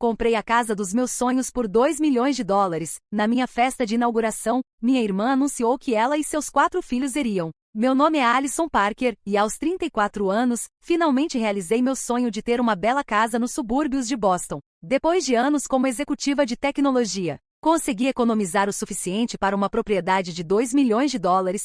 Comprei a casa dos meus sonhos por US$ 2 milhões. Na minha festa de inauguração, minha irmã anunciou que ela e seus 4 filhos iriam. Meu nome é Alison Parker, e aos 34 anos, finalmente realizei meu sonho de ter uma bela casa nos subúrbios de Boston. Depois de anos como executiva de tecnologia, consegui economizar o suficiente para uma propriedade de US$ 2 milhões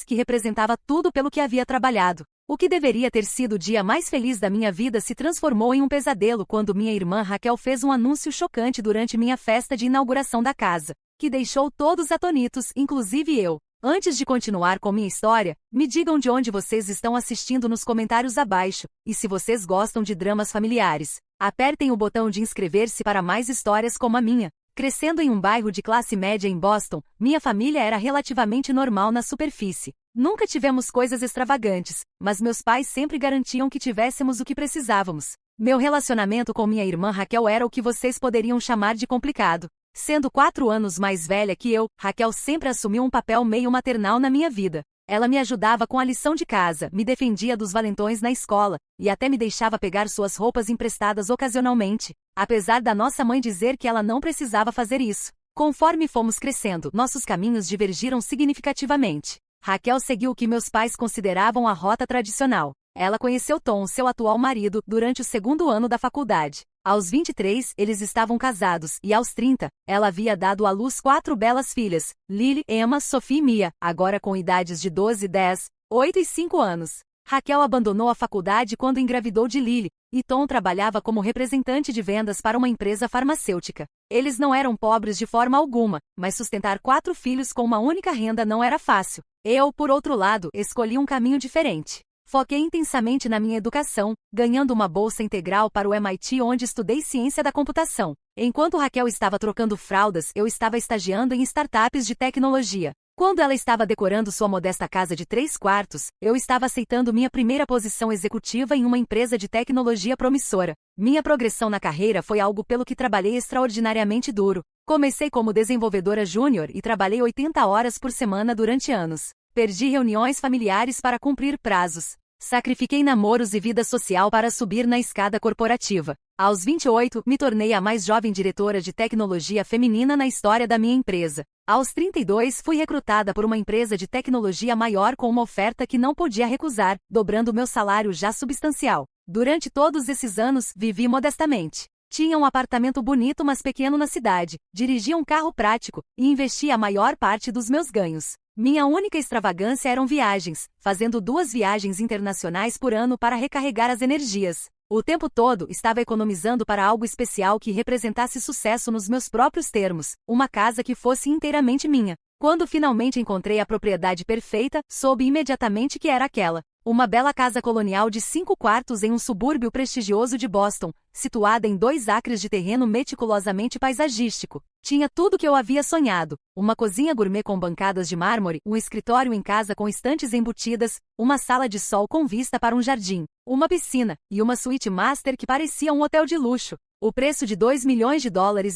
que representava tudo pelo que havia trabalhado. O que deveria ter sido o dia mais feliz da minha vida se transformou em um pesadelo quando minha irmã Raquel fez um anúncio chocante durante minha festa de inauguração da casa, que deixou todos atonitos, inclusive eu. Antes de continuar com minha história, me digam de onde vocês estão assistindo nos comentários abaixo, e se vocês gostam de dramas familiares, apertem o botão de inscrever-se para mais histórias como a minha. Crescendo em um bairro de classe média em Boston, minha família era relativamente normal na superfície. Nunca tivemos coisas extravagantes, mas meus pais sempre garantiam que tivéssemos o que precisávamos. Meu relacionamento com minha irmã Raquel era o que vocês poderiam chamar de complicado. Sendo 4 anos mais velha que eu, Raquel sempre assumiu um papel meio maternal na minha vida. Ela me ajudava com a lição de casa, me defendia dos valentões na escola, e até me deixava pegar suas roupas emprestadas ocasionalmente, apesar da nossa mãe dizer que ela não precisava fazer isso. Conforme fomos crescendo, nossos caminhos divergiram significativamente. Raquel seguiu o que meus pais consideravam a rota tradicional. Ela conheceu Tom, seu atual marido, durante o 2º ano da faculdade. Aos 23, eles estavam casados, e aos 30, ela havia dado à luz 4 belas filhas, Lily, Emma, Sophie e Mia, agora com idades de 12, 10, 8 e 5 anos. Raquel abandonou a faculdade quando engravidou de Lily, e Tom trabalhava como representante de vendas para uma empresa farmacêutica. Eles não eram pobres de forma alguma, mas sustentar 4 filhos com uma única renda não era fácil. Eu, por outro lado, escolhi um caminho diferente. Foquei intensamente na minha educação, ganhando uma bolsa integral para o MIT onde estudei ciência da computação. Enquanto Raquel estava trocando fraldas, eu estava estagiando em startups de tecnologia. Quando ela estava decorando sua modesta casa de 3 quartos, eu estava aceitando minha primeira posição executiva em uma empresa de tecnologia promissora. Minha progressão na carreira foi algo pelo que trabalhei extraordinariamente duro. Comecei como desenvolvedora júnior e trabalhei 80 horas por semana durante anos. Perdi reuniões familiares para cumprir prazos. Sacrifiquei namoros e vida social para subir na escada corporativa. Aos 28, me tornei a mais jovem diretora de tecnologia feminina na história da minha empresa. Aos 32, fui recrutada por uma empresa de tecnologia maior com uma oferta que não podia recusar, dobrando meu salário já substancial. Durante todos esses anos, vivi modestamente. Tinha um apartamento bonito mas pequeno na cidade, dirigia um carro prático e investia a maior parte dos meus ganhos. Minha única extravagância eram viagens, fazendo 2 viagens internacionais por ano para recarregar as energias. O tempo todo estava economizando para algo especial que representasse sucesso nos meus próprios termos, uma casa que fosse inteiramente minha. Quando finalmente encontrei a propriedade perfeita, soube imediatamente que era aquela. Uma bela casa colonial de 5 quartos em um subúrbio prestigioso de Boston, situada em 2 acres de terreno meticulosamente paisagístico. Tinha tudo que eu havia sonhado: uma cozinha gourmet com bancadas de mármore, um escritório em casa com estantes embutidas, uma sala de sol com vista para um jardim, uma piscina, e uma suíte master que parecia um hotel de luxo. O preço de US$ 2 milhões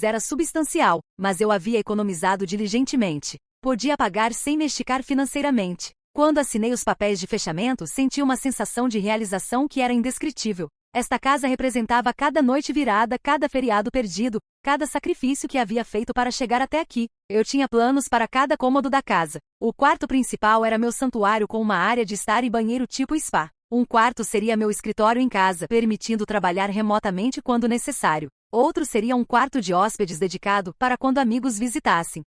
era substancial, mas eu havia economizado diligentemente. Podia pagar sem me esticar financeiramente. Quando assinei os papéis de fechamento, senti uma sensação de realização que era indescritível. Esta casa representava cada noite virada, cada feriado perdido, cada sacrifício que havia feito para chegar até aqui. Eu tinha planos para cada cômodo da casa. O quarto principal era meu santuário com uma área de estar e banheiro tipo spa. Um quarto seria meu escritório em casa, permitindo trabalhar remotamente quando necessário. Outro seria um quarto de hóspedes dedicado para quando amigos visitassem.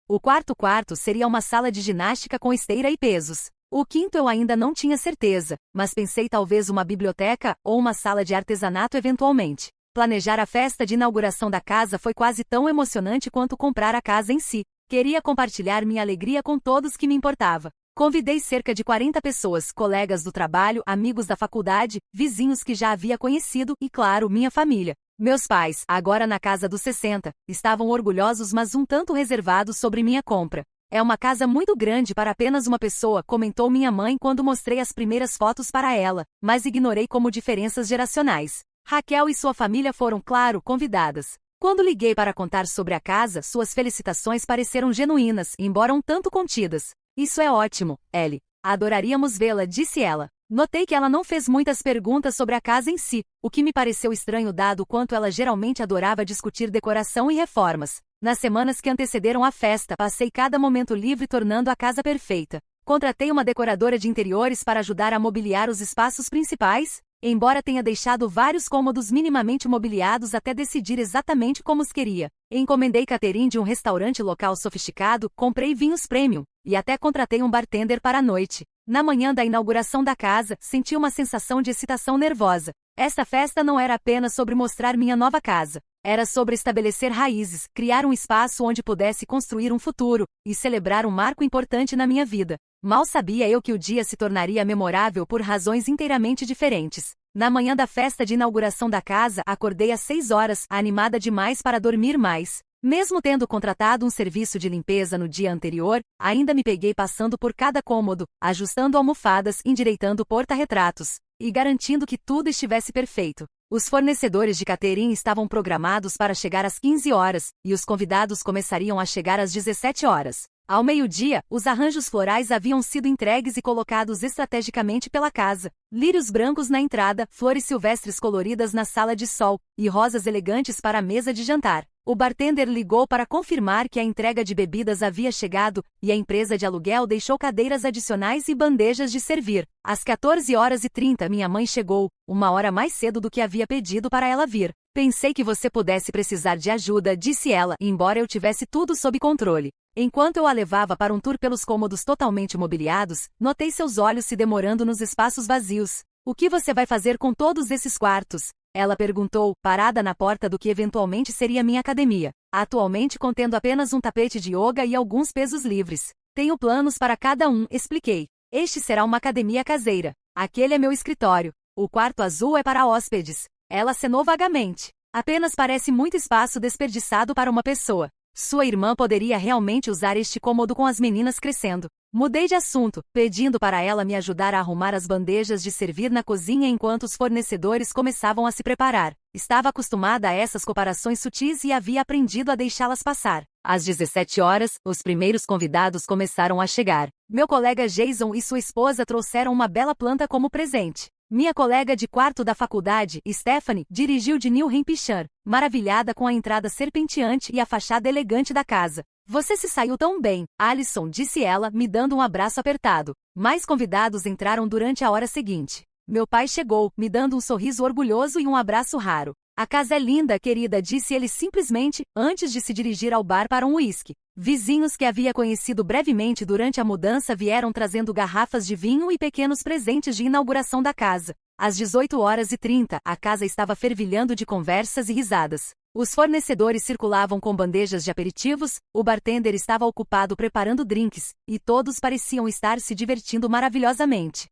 O quarto seria uma sala de ginástica com esteira e pesos. O quinto eu ainda não tinha certeza, mas pensei talvez uma biblioteca ou uma sala de artesanato eventualmente. Planejar a festa de inauguração da casa foi quase tão emocionante quanto comprar a casa em si. Queria compartilhar minha alegria com todos que me importava. Convidei cerca de 40 pessoas, colegas do trabalho, amigos da faculdade, vizinhos que já havia conhecido e, claro, minha família. Meus pais, agora na casa dos 60, estavam orgulhosos mas um tanto reservados sobre minha compra. É uma casa muito grande para apenas uma pessoa, comentou minha mãe quando mostrei as primeiras fotos para ela, mas ignorei como diferenças geracionais. Raquel e sua família foram, claro, convidadas. Quando liguei para contar sobre a casa, suas felicitações pareceram genuínas, embora um tanto contidas. Isso é ótimo, Ellie. Adoraríamos vê-la, disse ela. Notei que ela não fez muitas perguntas sobre a casa em si, o que me pareceu estranho dado o quanto ela geralmente adorava discutir decoração e reformas. Nas semanas que antecederam a festa, passei cada momento livre tornando a casa perfeita. Contratei uma decoradora de interiores para ajudar a mobiliar os espaços principais, embora tenha deixado vários cômodos minimamente mobiliados até decidir exatamente como os queria. Encomendei catering de um restaurante local sofisticado, comprei vinhos premium, e até contratei um bartender para a noite. Na manhã da inauguração da casa, senti uma sensação de excitação nervosa. Esta festa não era apenas sobre mostrar minha nova casa. Era sobre estabelecer raízes, criar um espaço onde pudesse construir um futuro, e celebrar um marco importante na minha vida. Mal sabia eu que o dia se tornaria memorável por razões inteiramente diferentes. Na manhã da festa de inauguração da casa, acordei às 6 horas, animada demais para dormir mais. Mesmo tendo contratado um serviço de limpeza no dia anterior, ainda me peguei passando por cada cômodo, ajustando almofadas, endireitando porta-retratos, e garantindo que tudo estivesse perfeito. Os fornecedores de catering estavam programados para chegar às 15 horas, e os convidados começariam a chegar às 17 horas. Ao meio-dia, os arranjos florais haviam sido entregues e colocados estrategicamente pela casa. Lírios brancos na entrada, flores silvestres coloridas na sala de sol, e rosas elegantes para a mesa de jantar. O bartender ligou para confirmar que a entrega de bebidas havia chegado, e a empresa de aluguel deixou cadeiras adicionais e bandejas de servir. Às 14h30 minha mãe chegou, 1 hora mais cedo do que havia pedido para ela vir. Pensei que você pudesse precisar de ajuda, disse ela, embora eu tivesse tudo sob controle. Enquanto eu a levava para um tour pelos cômodos totalmente mobiliados, notei seus olhos se demorando nos espaços vazios. O que você vai fazer com todos esses quartos? Ela perguntou, parada na porta do que eventualmente seria minha academia, atualmente contendo apenas um tapete de yoga e alguns pesos livres. Tenho planos para cada um, expliquei. Este será uma academia caseira. Aquele é meu escritório. O quarto azul é para hóspedes. Ela acenou vagamente. Apenas parece muito espaço desperdiçado para uma pessoa. Sua irmã poderia realmente usar este cômodo com as meninas crescendo. Mudei de assunto, pedindo para ela me ajudar a arrumar as bandejas de servir na cozinha enquanto os fornecedores começavam a se preparar. Estava acostumada a essas comparações sutis e havia aprendido a deixá-las passar. Às 17 horas, os primeiros convidados começaram a chegar. Meu colega Jason e sua esposa trouxeram uma bela planta como presente. Minha colega de quarto da faculdade, Stephanie, dirigiu de New Hampshire, maravilhada com a entrada serpenteante e a fachada elegante da casa. Você se saiu tão bem, Alison, disse ela, me dando um abraço apertado. Mais convidados entraram durante a hora seguinte. Meu pai chegou, me dando um sorriso orgulhoso e um abraço raro. A casa é linda, querida, disse ele simplesmente, antes de se dirigir ao bar para um uísque. Vizinhos que havia conhecido brevemente durante a mudança vieram trazendo garrafas de vinho e pequenos presentes de inauguração da casa. Às 18h30, a casa estava fervilhando de conversas e risadas. Os fornecedores circulavam com bandejas de aperitivos, o bartender estava ocupado preparando drinks, e todos pareciam estar se divertindo maravilhosamente.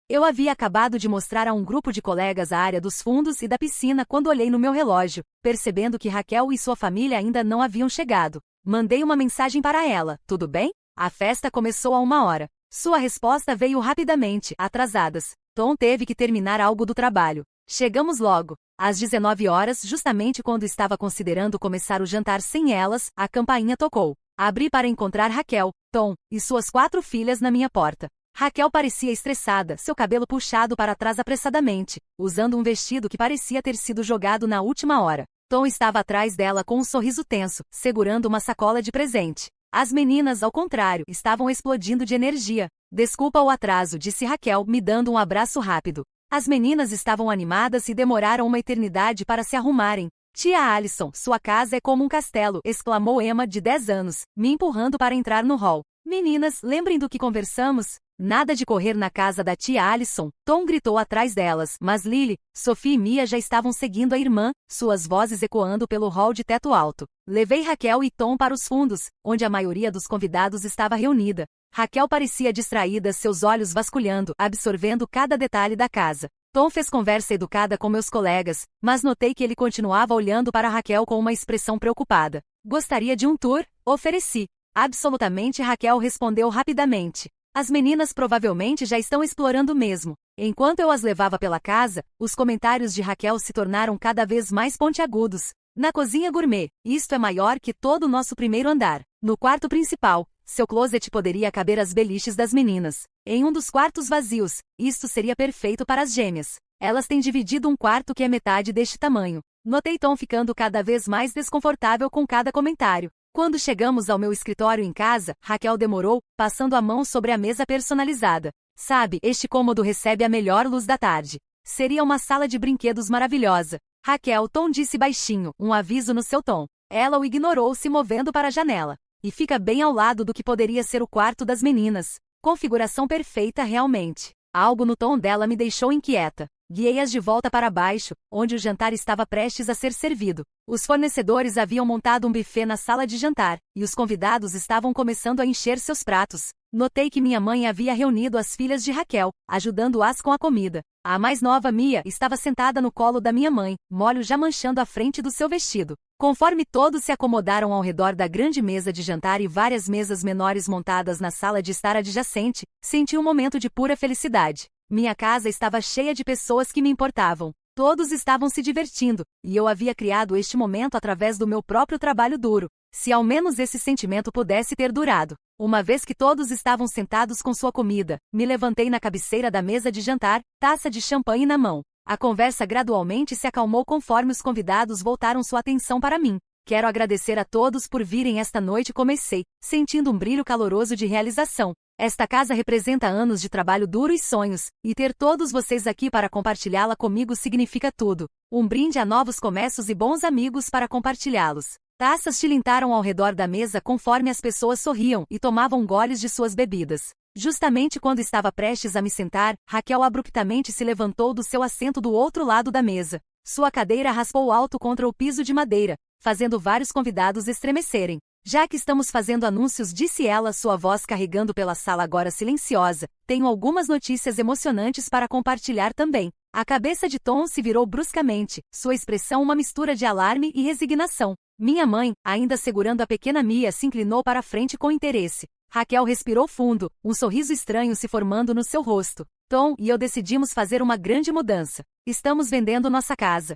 Eu havia acabado de mostrar a um grupo de colegas a área dos fundos e da piscina quando olhei no meu relógio, percebendo que Raquel e sua família ainda não haviam chegado. Mandei uma mensagem para ela, tudo bem? A festa começou há 1 hora. Sua resposta veio rapidamente, atrasadas. Tom teve que terminar algo do trabalho. Chegamos logo. Às 19 horas, justamente quando estava considerando começar o jantar sem elas, a campainha tocou. Abri para encontrar Raquel, Tom e suas 4 filhas na minha porta. Raquel parecia estressada, seu cabelo puxado para trás apressadamente, usando um vestido que parecia ter sido jogado na última hora. Tom estava atrás dela com um sorriso tenso, segurando uma sacola de presente. As meninas, ao contrário, estavam explodindo de energia. Desculpa o atraso, disse Raquel, me dando um abraço rápido. As meninas estavam animadas e demoraram uma eternidade para se arrumarem. Tia Alison, sua casa é como um castelo, exclamou Emma, de 10 anos, me empurrando para entrar no hall. Meninas, lembrem do que conversamos? Nada de correr na casa da tia Alison, Tom gritou atrás delas, mas Lily, Sophie e Mia já estavam seguindo a irmã, suas vozes ecoando pelo hall de teto alto. Levei Raquel e Tom para os fundos, onde a maioria dos convidados estava reunida. Raquel parecia distraída, seus olhos vasculhando, absorvendo cada detalhe da casa. Tom fez conversa educada com meus colegas, mas notei que ele continuava olhando para Raquel com uma expressão preocupada. Gostaria de um tour? Ofereci. Absolutamente, Raquel respondeu rapidamente. As meninas provavelmente já estão explorando mesmo. Enquanto eu as levava pela casa, os comentários de Raquel se tornaram cada vez mais pontiagudos. Na cozinha gourmet, isto é maior que todo o nosso primeiro andar. No quarto principal, Seu closet poderia caber as beliches das meninas. Em um dos quartos vazios, isto seria perfeito para as gêmeas. Elas têm dividido um quarto que é metade deste tamanho. Notei Tom ficando cada vez mais desconfortável com cada comentário. Quando chegamos ao meu escritório em casa, Raquel demorou, passando a mão sobre a mesa personalizada. Sabe, este cômodo recebe a melhor luz da tarde. Seria uma sala de brinquedos maravilhosa. Raquel, Tom disse baixinho, um aviso no seu tom. Ela o ignorou se movendo para a janela. E fica bem ao lado do que poderia ser o quarto das meninas. Configuração perfeita realmente. Algo no tom dela me deixou inquieta. Guiei-as de volta para baixo, onde o jantar estava prestes a ser servido. Os fornecedores haviam montado um buffet na sala de jantar, e os convidados estavam começando a encher seus pratos. Notei que minha mãe havia reunido as filhas de Raquel, ajudando-as com a comida. A mais nova, Mia, estava sentada no colo da minha mãe, molho já manchando a frente do seu vestido. Conforme todos se acomodaram ao redor da grande mesa de jantar e várias mesas menores montadas na sala de estar adjacente, senti um momento de pura felicidade. Minha casa estava cheia de pessoas que me importavam. Todos estavam se divertindo, e eu havia criado este momento através do meu próprio trabalho duro. Se ao menos esse sentimento pudesse ter durado. Uma vez que todos estavam sentados com sua comida, me levantei na cabeceira da mesa de jantar, taça de champanhe na mão. A conversa gradualmente se acalmou conforme os convidados voltaram sua atenção para mim. Quero agradecer a todos por virem esta noite, comecei, sentindo um brilho caloroso de realização. Esta casa representa anos de trabalho duro e sonhos, e ter todos vocês aqui para compartilhá-la comigo significa tudo. Um brinde a novos começos e bons amigos para compartilhá-los. Taças tilintaram ao redor da mesa conforme as pessoas sorriam e tomavam goles de suas bebidas. Justamente quando estava prestes a me sentar, Raquel abruptamente se levantou do seu assento do outro lado da mesa. Sua cadeira raspou alto contra o piso de madeira, fazendo vários convidados estremecerem. Já que estamos fazendo anúncios, disse ela, sua voz carregando pela sala agora silenciosa, tenho algumas notícias emocionantes para compartilhar também. A cabeça de Tom se virou bruscamente, sua expressão uma mistura de alarme e resignação. Minha mãe, ainda segurando a pequena Mia, se inclinou para a frente com interesse. Raquel respirou fundo, um sorriso estranho se formando no seu rosto. Tom e eu decidimos fazer uma grande mudança. Estamos vendendo nossa casa.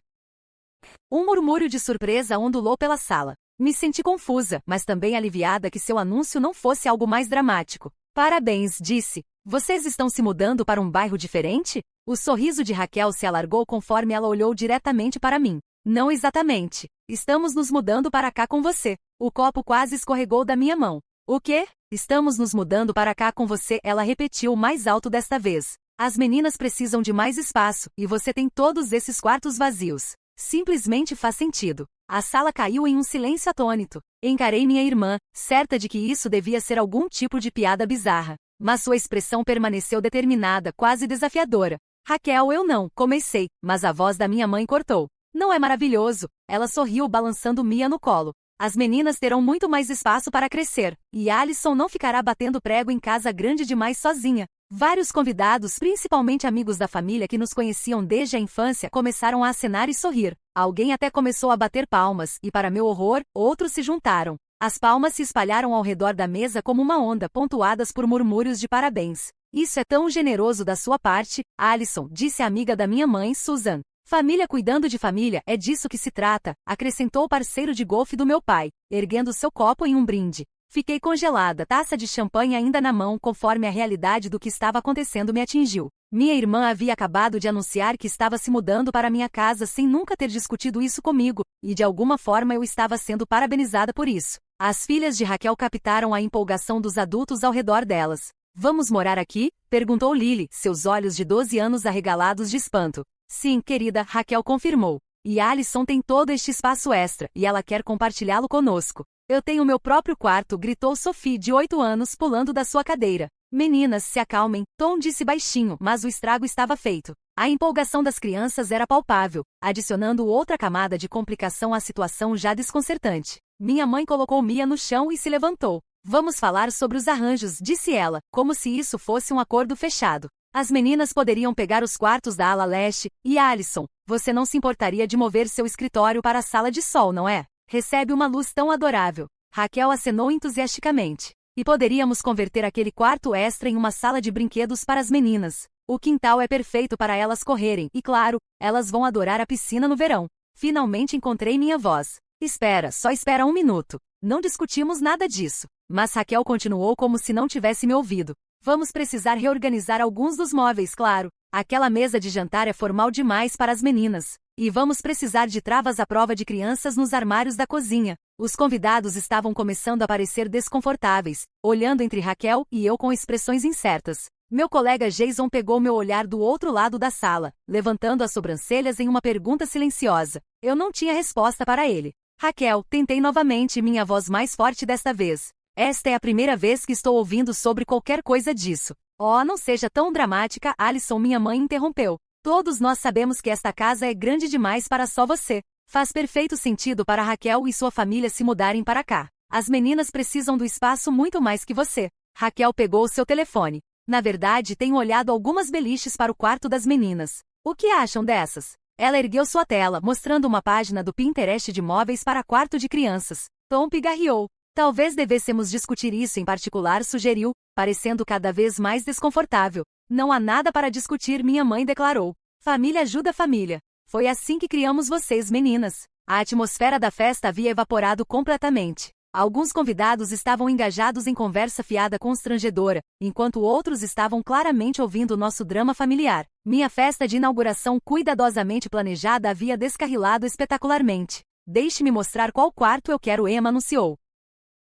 Um murmúrio de surpresa ondulou pela sala. Me senti confusa, mas também aliviada que seu anúncio não fosse algo mais dramático. Parabéns, disse. Vocês estão se mudando para um bairro diferente? O sorriso de Raquel se alargou conforme ela olhou diretamente para mim. Não exatamente. Estamos nos mudando para cá com você. O copo quase escorregou da minha mão. O quê? Estamos nos mudando para cá com você, ela repetiu mais alto desta vez. As meninas precisam de mais espaço, e você tem todos esses quartos vazios. Simplesmente faz sentido. A sala caiu em um silêncio atônito. Encarei minha irmã, certa de que isso devia ser algum tipo de piada bizarra. Mas sua expressão permaneceu determinada, quase desafiadora. Raquel, eu não, comecei, mas a voz da minha mãe cortou. Não é maravilhoso? Ela sorriu balançando Mia no colo. As meninas terão muito mais espaço para crescer, e Alison não ficará batendo prego em casa grande demais sozinha. Vários convidados, principalmente amigos da família que nos conheciam desde a infância, começaram a acenar e sorrir. Alguém até começou a bater palmas, e para meu horror, outros se juntaram. As palmas se espalharam ao redor da mesa como uma onda, pontuadas por murmúrios de parabéns. Isso é tão generoso da sua parte, Alison, disse a amiga da minha mãe, Susan. Família cuidando de família, é disso que se trata, acrescentou o parceiro de golfe do meu pai, erguendo seu copo em um brinde. Fiquei congelada, taça de champanhe ainda na mão, conforme a realidade do que estava acontecendo me atingiu. Minha irmã havia acabado de anunciar que estava se mudando para minha casa sem nunca ter discutido isso comigo, e de alguma forma eu estava sendo parabenizada por isso. As filhas de Raquel captaram a empolgação dos adultos ao redor delas. Vamos morar aqui? Perguntou Lily, seus olhos de 12 anos arregalados de espanto. Sim, querida, Raquel confirmou. E Alison tem todo este espaço extra, e ela quer compartilhá-lo conosco. Eu tenho meu próprio quarto, gritou Sophie, de 8 anos, pulando da sua cadeira. Meninas, se acalmem, Tom disse baixinho, mas o estrago estava feito. A empolgação das crianças era palpável, adicionando outra camada de complicação à situação já desconcertante. Minha mãe colocou Mia no chão e se levantou. Vamos falar sobre os arranjos, disse ela, como se isso fosse um acordo fechado. As meninas poderiam pegar os quartos da ala leste, e Alison, você não se importaria de mover seu escritório para a sala de sol, não é? Recebe uma luz tão adorável. Raquel acenou entusiasticamente. E poderíamos converter aquele quarto extra em uma sala de brinquedos para as meninas. O quintal é perfeito para elas correrem, e claro, elas vão adorar a piscina no verão. Finalmente encontrei minha voz. Espera, só espera um minuto. Não discutimos nada disso. Mas Raquel continuou como se não tivesse me ouvido. Vamos precisar reorganizar alguns dos móveis, claro. Aquela mesa de jantar é formal demais para as meninas. E vamos precisar de travas à prova de crianças nos armários da cozinha. Os convidados estavam começando a parecer desconfortáveis, olhando entre Raquel e eu com expressões incertas. Meu colega Jason pegou meu olhar do outro lado da sala, levantando as sobrancelhas em uma pergunta silenciosa. Eu não tinha resposta para ele. Raquel, tentei novamente, minha voz mais forte desta vez. Esta é a primeira vez que estou ouvindo sobre qualquer coisa disso. Oh, não seja tão dramática, Alison, minha mãe interrompeu. Todos nós sabemos que esta casa é grande demais para só você. Faz perfeito sentido para Raquel e sua família se mudarem para cá. As meninas precisam do espaço muito mais que você. Raquel pegou o seu telefone. Na verdade, tenho olhado algumas beliches para o quarto das meninas. O que acham dessas? Ela ergueu sua tela, mostrando uma página do Pinterest de móveis para quarto de crianças. Tom pigarreou. Talvez devêssemos discutir isso em particular, sugeriu, parecendo cada vez mais desconfortável. Não há nada para discutir, minha mãe declarou. Família ajuda família. Foi assim que criamos vocês, meninas. A atmosfera da festa havia evaporado completamente. Alguns convidados estavam engajados em conversa fiada constrangedora, enquanto outros estavam claramente ouvindo nosso drama familiar. Minha festa de inauguração cuidadosamente planejada havia descarrilado espetacularmente. Deixe-me mostrar qual quarto eu quero, Emma anunciou,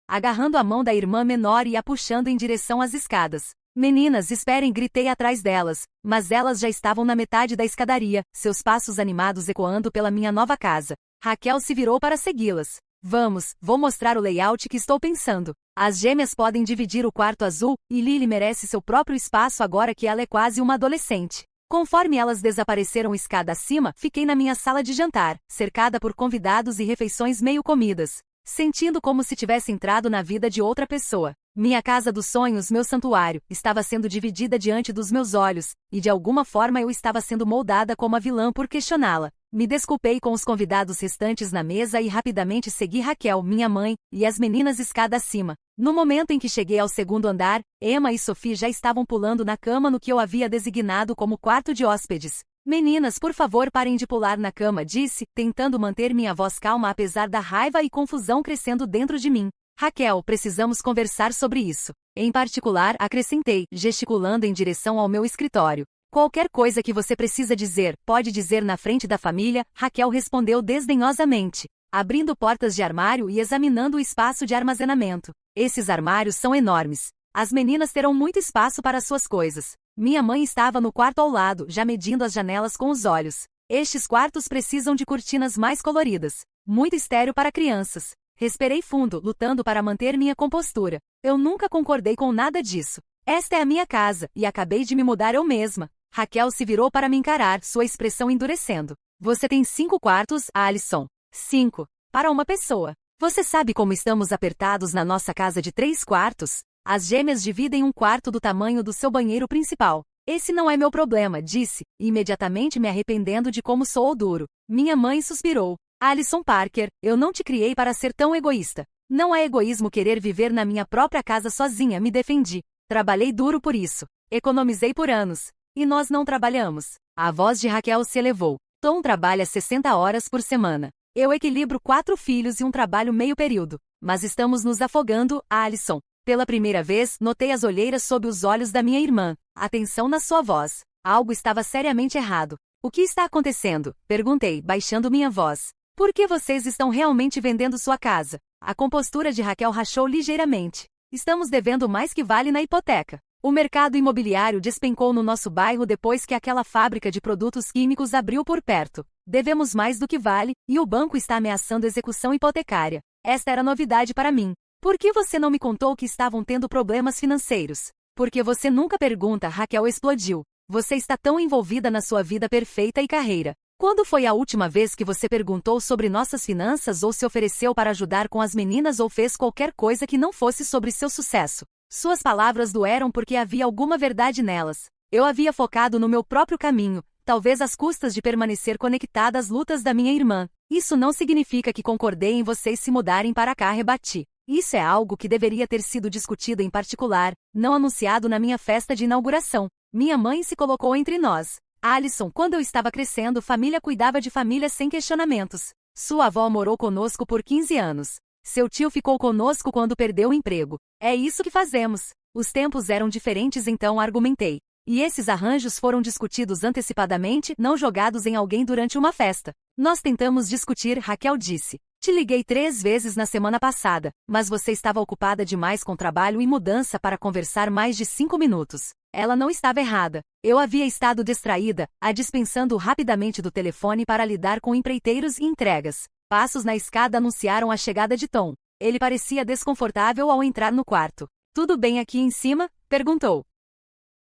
agarrando a mão da irmã menor e a puxando em direção às escadas. Meninas, esperem, gritei atrás delas, mas elas já estavam na metade da escadaria, seus passos animados ecoando pela minha nova casa. Raquel se virou para segui-las. Vamos, vou mostrar o layout que estou pensando. As gêmeas podem dividir o quarto azul, e Lily merece seu próprio espaço agora que ela é quase uma adolescente. Conforme elas desapareceram escada acima, fiquei na minha sala de jantar, cercada por convidados e refeições meio comidas, sentindo como se tivesse entrado na vida de outra pessoa. Minha casa dos sonhos, meu santuário, estava sendo dividida diante dos meus olhos, e de alguma forma eu estava sendo moldada como a vilã por questioná-la. Me desculpei com os convidados restantes na mesa e rapidamente segui Raquel, minha mãe, e as meninas escada acima. No momento em que cheguei ao segundo andar, Emma e Sophie já estavam pulando na cama no que eu havia designado como quarto de hóspedes. Meninas, por favor, parem de pular na cama, disse, tentando manter minha voz calma apesar da raiva e confusão crescendo dentro de mim. Raquel, precisamos conversar sobre isso. Em particular, acrescentei, gesticulando em direção ao meu escritório. Qualquer coisa que você precisa dizer, pode dizer na frente da família, Raquel respondeu desdenhosamente, abrindo portas de armário e examinando o espaço de armazenamento. Esses armários são enormes. As meninas terão muito espaço para suas coisas. Minha mãe estava no quarto ao lado, já medindo as janelas com os olhos. Estes quartos precisam de cortinas mais coloridas. Muito estéril para crianças. Respirei fundo, lutando para manter minha compostura. Eu nunca concordei com nada disso. Esta é a minha casa, e acabei de me mudar eu mesma. Raquel se virou para me encarar, sua expressão endurecendo. Você tem 5 quartos, Alison. 5. Para uma pessoa. Você sabe como estamos apertados na nossa casa de 3 quartos? As gêmeas dividem um quarto do tamanho do seu banheiro principal. Esse não é meu problema, disse, imediatamente me arrependendo de como sou duro. Minha mãe suspirou. Alison Parker, eu não te criei para ser tão egoísta. Não é egoísmo querer viver na minha própria casa sozinha, me defendi. Trabalhei duro por isso. Economizei por anos. E nós não trabalhamos. A voz de Raquel se elevou. Tom trabalha 60 horas por semana. Eu equilibro 4 filhos e um trabalho meio período. Mas estamos nos afogando, Alison. Pela primeira vez, notei as olheiras sob os olhos da minha irmã. Atenção na sua voz. Algo estava seriamente errado. O que está acontecendo? Perguntei, baixando minha voz. Por que vocês estão realmente vendendo sua casa? A compostura de Raquel rachou ligeiramente. Estamos devendo mais que vale na hipoteca. O mercado imobiliário despencou no nosso bairro depois que aquela fábrica de produtos químicos abriu por perto. Devemos mais do que vale, e o banco está ameaçando execução hipotecária. Esta era novidade para mim. Por que você não me contou que estavam tendo problemas financeiros? Porque você nunca pergunta, Raquel explodiu. Você está tão envolvida na sua vida perfeita e carreira. Quando foi a última vez que você perguntou sobre nossas finanças ou se ofereceu para ajudar com as meninas ou fez qualquer coisa que não fosse sobre seu sucesso? Suas palavras doeram porque havia alguma verdade nelas. Eu havia focado no meu próprio caminho, talvez às custas de permanecer conectada às lutas da minha irmã. Isso não significa que concordei em vocês se mudarem para cá, rebati. Isso é algo que deveria ter sido discutido em particular, não anunciado na minha festa de inauguração. Minha mãe se colocou entre nós. Alison, quando eu estava crescendo, família cuidava de família sem questionamentos. Sua avó morou conosco por 15 anos. Seu tio ficou conosco quando perdeu o emprego. É isso que fazemos. Os tempos eram diferentes, então argumentei. E esses arranjos foram discutidos antecipadamente, não jogados em alguém durante uma festa. Nós tentamos discutir, Raquel disse. Te liguei 3 vezes na semana passada, mas você estava ocupada demais com trabalho e mudança para conversar mais de 5 minutos. Ela não estava errada. Eu havia estado distraída, a dispensando rapidamente do telefone para lidar com empreiteiros e entregas. Passos na escada anunciaram a chegada de Tom. Ele parecia desconfortável ao entrar no quarto. Tudo bem aqui em cima? Perguntou.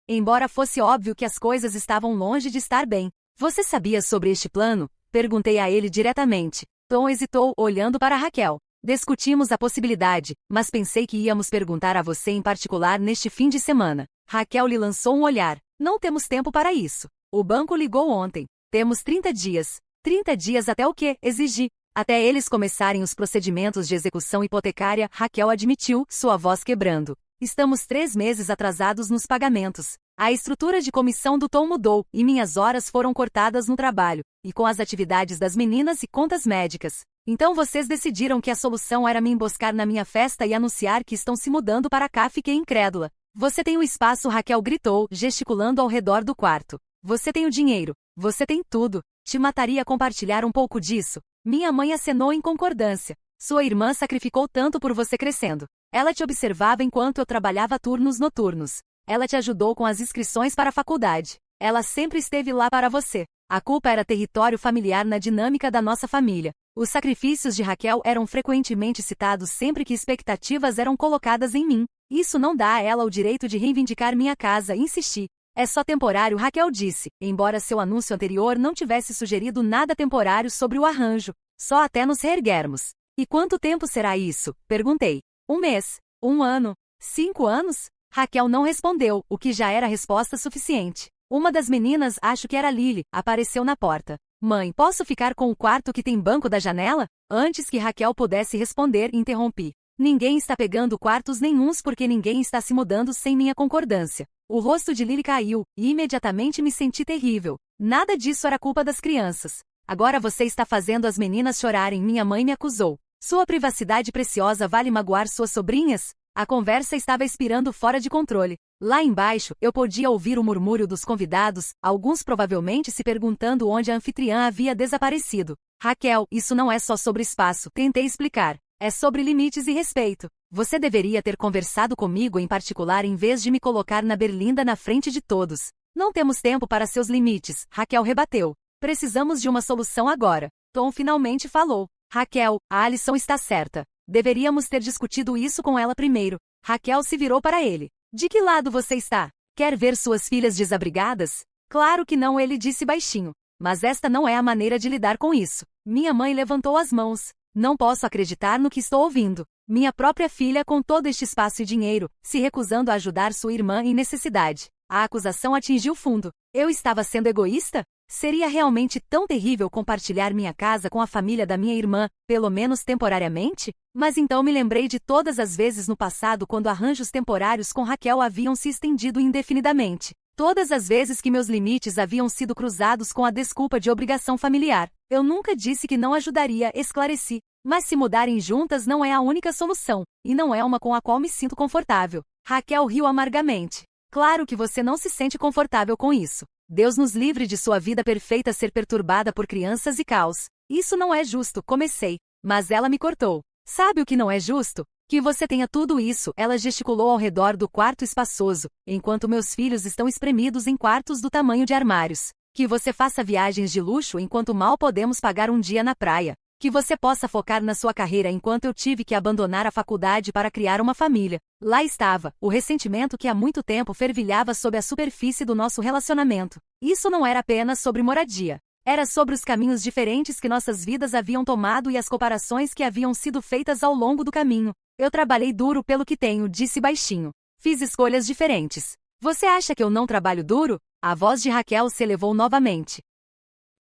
Embora fosse óbvio que as coisas estavam longe de estar bem. Você sabia sobre este plano? Perguntei a ele diretamente. Tom hesitou, olhando para Raquel. Discutimos a possibilidade, mas pensei que íamos perguntar a você em particular neste fim de semana. Raquel lhe lançou um olhar. Não temos tempo para isso. O banco ligou ontem. Temos 30 dias. 30 dias até o quê? Exigi. Até eles começarem os procedimentos de execução hipotecária, Raquel admitiu, sua voz quebrando. Estamos 3 meses atrasados nos pagamentos. A estrutura de comissão do Tom mudou, e minhas horas foram cortadas no trabalho, e com as atividades das meninas e contas médicas. Então vocês decidiram que a solução era me emboscar na minha festa e anunciar que estão se mudando para cá. Fiquei incrédula. Você tem o espaço, Raquel gritou, gesticulando ao redor do quarto. Você tem o dinheiro. Você tem tudo. Te mataria compartilhar um pouco disso. Minha mãe acenou em concordância. Sua irmã sacrificou tanto por você crescendo. Ela te observava enquanto eu trabalhava turnos noturnos. Ela te ajudou com as inscrições para a faculdade. Ela sempre esteve lá para você. A culpa era território familiar na dinâmica da nossa família. Os sacrifícios de Raquel eram frequentemente citados sempre que expectativas eram colocadas em mim. Isso não dá a ela o direito de reivindicar minha casa, insisti. É só temporário, Raquel disse, embora seu anúncio anterior não tivesse sugerido nada temporário sobre o arranjo. Só até nos reerguermos. E quanto tempo será isso? Perguntei. 1 mês? 1 ano? 5 anos? Raquel não respondeu, o que já era resposta suficiente. Uma das meninas, acho que era Lily, apareceu na porta. Mãe, posso ficar com o quarto que tem banco da janela? Antes que Raquel pudesse responder, interrompi. Ninguém está pegando quartos nenhuns porque ninguém está se mudando sem minha concordância. O rosto de Lily caiu, e imediatamente me senti terrível. Nada disso era culpa das crianças. Agora você está fazendo as meninas chorarem, minha mãe me acusou. Sua privacidade preciosa vale magoar suas sobrinhas? A conversa estava expirando fora de controle. Lá embaixo, eu podia ouvir o murmúrio dos convidados, alguns provavelmente se perguntando onde a anfitriã havia desaparecido. Raquel, isso não é só sobre espaço, tentei explicar. É sobre limites e respeito. Você deveria ter conversado comigo em particular em vez de me colocar na berlinda na frente de todos. Não temos tempo para seus limites, Raquel rebateu. Precisamos de uma solução agora. Tom finalmente falou. Raquel, a Alison está certa. Deveríamos ter discutido isso com ela primeiro. Raquel se virou para ele. De que lado você está? Quer ver suas filhas desabrigadas? Claro que não, ele disse baixinho. Mas esta não é a maneira de lidar com isso. Minha mãe levantou as mãos. Não posso acreditar no que estou ouvindo. Minha própria filha, com todo este espaço e dinheiro, se recusando a ajudar sua irmã em necessidade. A acusação atingiu fundo. Eu estava sendo egoísta? Seria realmente tão terrível compartilhar minha casa com a família da minha irmã, pelo menos temporariamente? Mas então me lembrei de todas as vezes no passado quando arranjos temporários com Raquel haviam se estendido indefinidamente. Todas as vezes que meus limites haviam sido cruzados com a desculpa de obrigação familiar. Eu nunca disse que não ajudaria, esclareci. Mas se mudarem juntas não é a única solução, e não é uma com a qual me sinto confortável. Raquel riu amargamente. Claro que você não se sente confortável com isso. Deus nos livre de sua vida perfeita ser perturbada por crianças e caos. Isso não é justo, comecei. Mas ela me cortou. Sabe o que não é justo? Que você tenha tudo isso, ela gesticulou ao redor do quarto espaçoso, enquanto meus filhos estão espremidos em quartos do tamanho de armários. Que você faça viagens de luxo enquanto mal podemos pagar um dia na praia. Que você possa focar na sua carreira enquanto eu tive que abandonar a faculdade para criar uma família. Lá estava, o ressentimento que há muito tempo fervilhava sob a superfície do nosso relacionamento. Isso não era apenas sobre moradia. Era sobre os caminhos diferentes que nossas vidas haviam tomado e as comparações que haviam sido feitas ao longo do caminho. Eu trabalhei duro pelo que tenho, disse baixinho. Fiz escolhas diferentes. Você acha que eu não trabalho duro? A voz de Raquel se elevou novamente.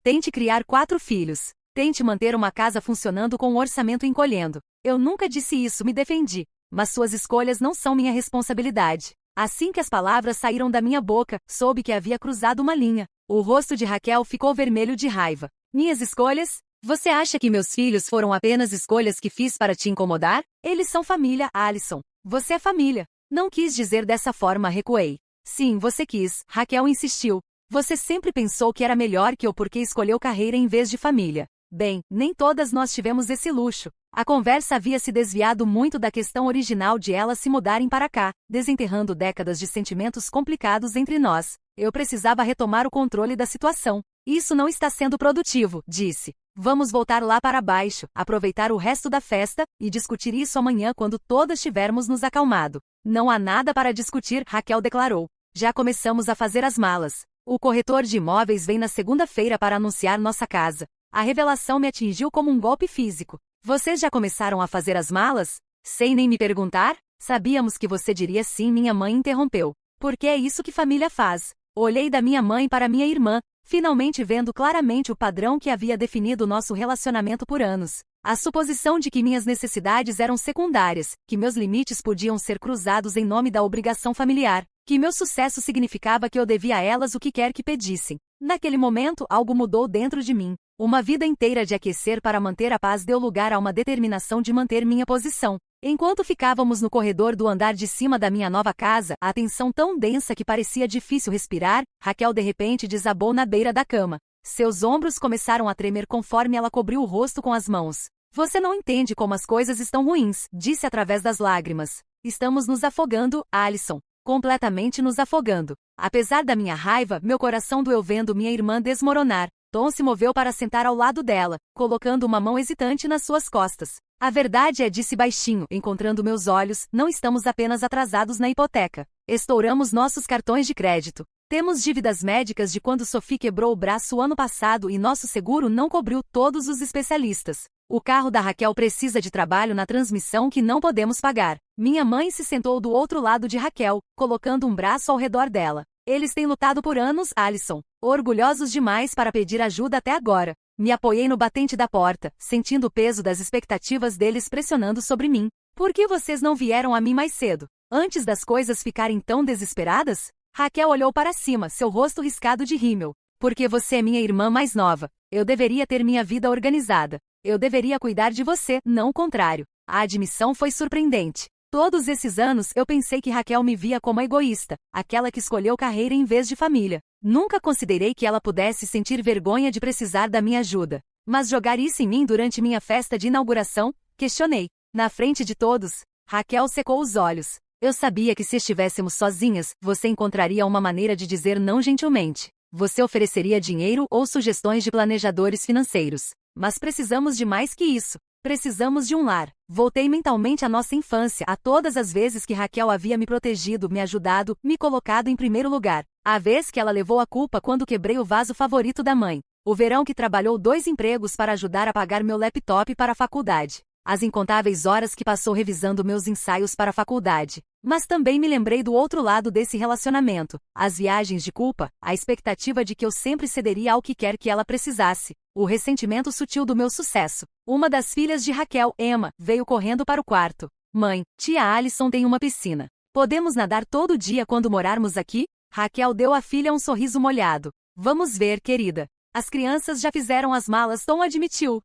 Tente criar 4 filhos. Tente manter uma casa funcionando com um orçamento encolhendo. Eu nunca disse isso, me defendi. Mas suas escolhas não são minha responsabilidade. Assim que as palavras saíram da minha boca, soube que havia cruzado uma linha. O rosto de Raquel ficou vermelho de raiva. Minhas escolhas? Você acha que meus filhos foram apenas escolhas que fiz para te incomodar? Eles são família, Alison. Você é família. Não quis dizer dessa forma, recuei. Sim, você quis, Raquel insistiu. Você sempre pensou que era melhor que eu porque escolheu carreira em vez de família. Bem, nem todas nós tivemos esse luxo. A conversa havia se desviado muito da questão original de elas se mudarem para cá, desenterrando décadas de sentimentos complicados entre nós. Eu precisava retomar o controle da situação. Isso não está sendo produtivo, disse. Vamos voltar lá para baixo, aproveitar o resto da festa e discutir isso amanhã quando todas tivermos nos acalmado. Não há nada para discutir, Raquel declarou. Já começamos a fazer as malas. O corretor de imóveis vem na segunda-feira para anunciar nossa casa. A revelação me atingiu como um golpe físico. Vocês já começaram a fazer as malas? Sem nem me perguntar? Sabíamos que você diria sim, minha mãe interrompeu. Porque é isso que família faz. Olhei da minha mãe para minha irmã, finalmente vendo claramente o padrão que havia definido nosso relacionamento por anos. A suposição de que minhas necessidades eram secundárias, que meus limites podiam ser cruzados em nome da obrigação familiar, que meu sucesso significava que eu devia a elas o que quer que pedissem. Naquele momento, algo mudou dentro de mim. Uma vida inteira de aquecer para manter a paz deu lugar a uma determinação de manter minha posição. Enquanto ficávamos no corredor do andar de cima da minha nova casa, a tensão tão densa que parecia difícil respirar, Raquel de repente desabou na beira da cama. Seus ombros começaram a tremer conforme ela cobriu o rosto com as mãos. Você não entende como as coisas estão ruins, disse através das lágrimas. Estamos nos afogando, Alison. Completamente nos afogando. Apesar da minha raiva, meu coração doeu vendo minha irmã desmoronar. Tom se moveu para sentar ao lado dela, colocando uma mão hesitante nas suas costas. A verdade é, disse baixinho, encontrando meus olhos, não estamos apenas atrasados na hipoteca. Estouramos nossos cartões de crédito. Temos dívidas médicas de quando Sophie quebrou o braço ano passado e nosso seguro não cobriu todos os especialistas. O carro da Raquel precisa de trabalho na transmissão que não podemos pagar. Minha mãe se sentou do outro lado de Raquel, colocando um braço ao redor dela. Eles têm lutado por anos, Alison. Orgulhosos demais para pedir ajuda até agora. Me apoiei no batente da porta, sentindo o peso das expectativas deles pressionando sobre mim. Por que vocês não vieram a mim mais cedo? Antes das coisas ficarem tão desesperadas? Raquel olhou para cima, seu rosto riscado de rímel. Porque você é minha irmã mais nova. Eu deveria ter minha vida organizada. Eu deveria cuidar de você, não o contrário. A admissão foi surpreendente. Todos esses anos eu pensei que Raquel me via como a egoísta, aquela que escolheu carreira em vez de família. Nunca considerei que ela pudesse sentir vergonha de precisar da minha ajuda. Mas jogar isso em mim durante minha festa de inauguração? Questionei. Na frente de todos, Raquel secou os olhos. Eu sabia que se estivéssemos sozinhas, você encontraria uma maneira de dizer não gentilmente. Você ofereceria dinheiro ou sugestões de planejadores financeiros. Mas precisamos de mais que isso. Precisamos de um lar. Voltei mentalmente à nossa infância, a todas as vezes que Raquel havia me protegido, me ajudado, me colocado em primeiro lugar. A vez que ela levou a culpa quando quebrei o vaso favorito da mãe. O verão que trabalhou 2 empregos para ajudar a pagar meu laptop para a faculdade. As incontáveis horas que passou revisando meus ensaios para a faculdade. Mas também me lembrei do outro lado desse relacionamento. As viagens de culpa, a expectativa de que eu sempre cederia ao que quer que ela precisasse. O ressentimento sutil do meu sucesso. Uma das filhas de Raquel, Emma, veio correndo para o quarto. Mãe, tia Alison tem uma piscina. Podemos nadar todo dia quando morarmos aqui? Raquel deu à filha um sorriso molhado. Vamos ver, querida. As crianças já fizeram as malas, Tom admitiu,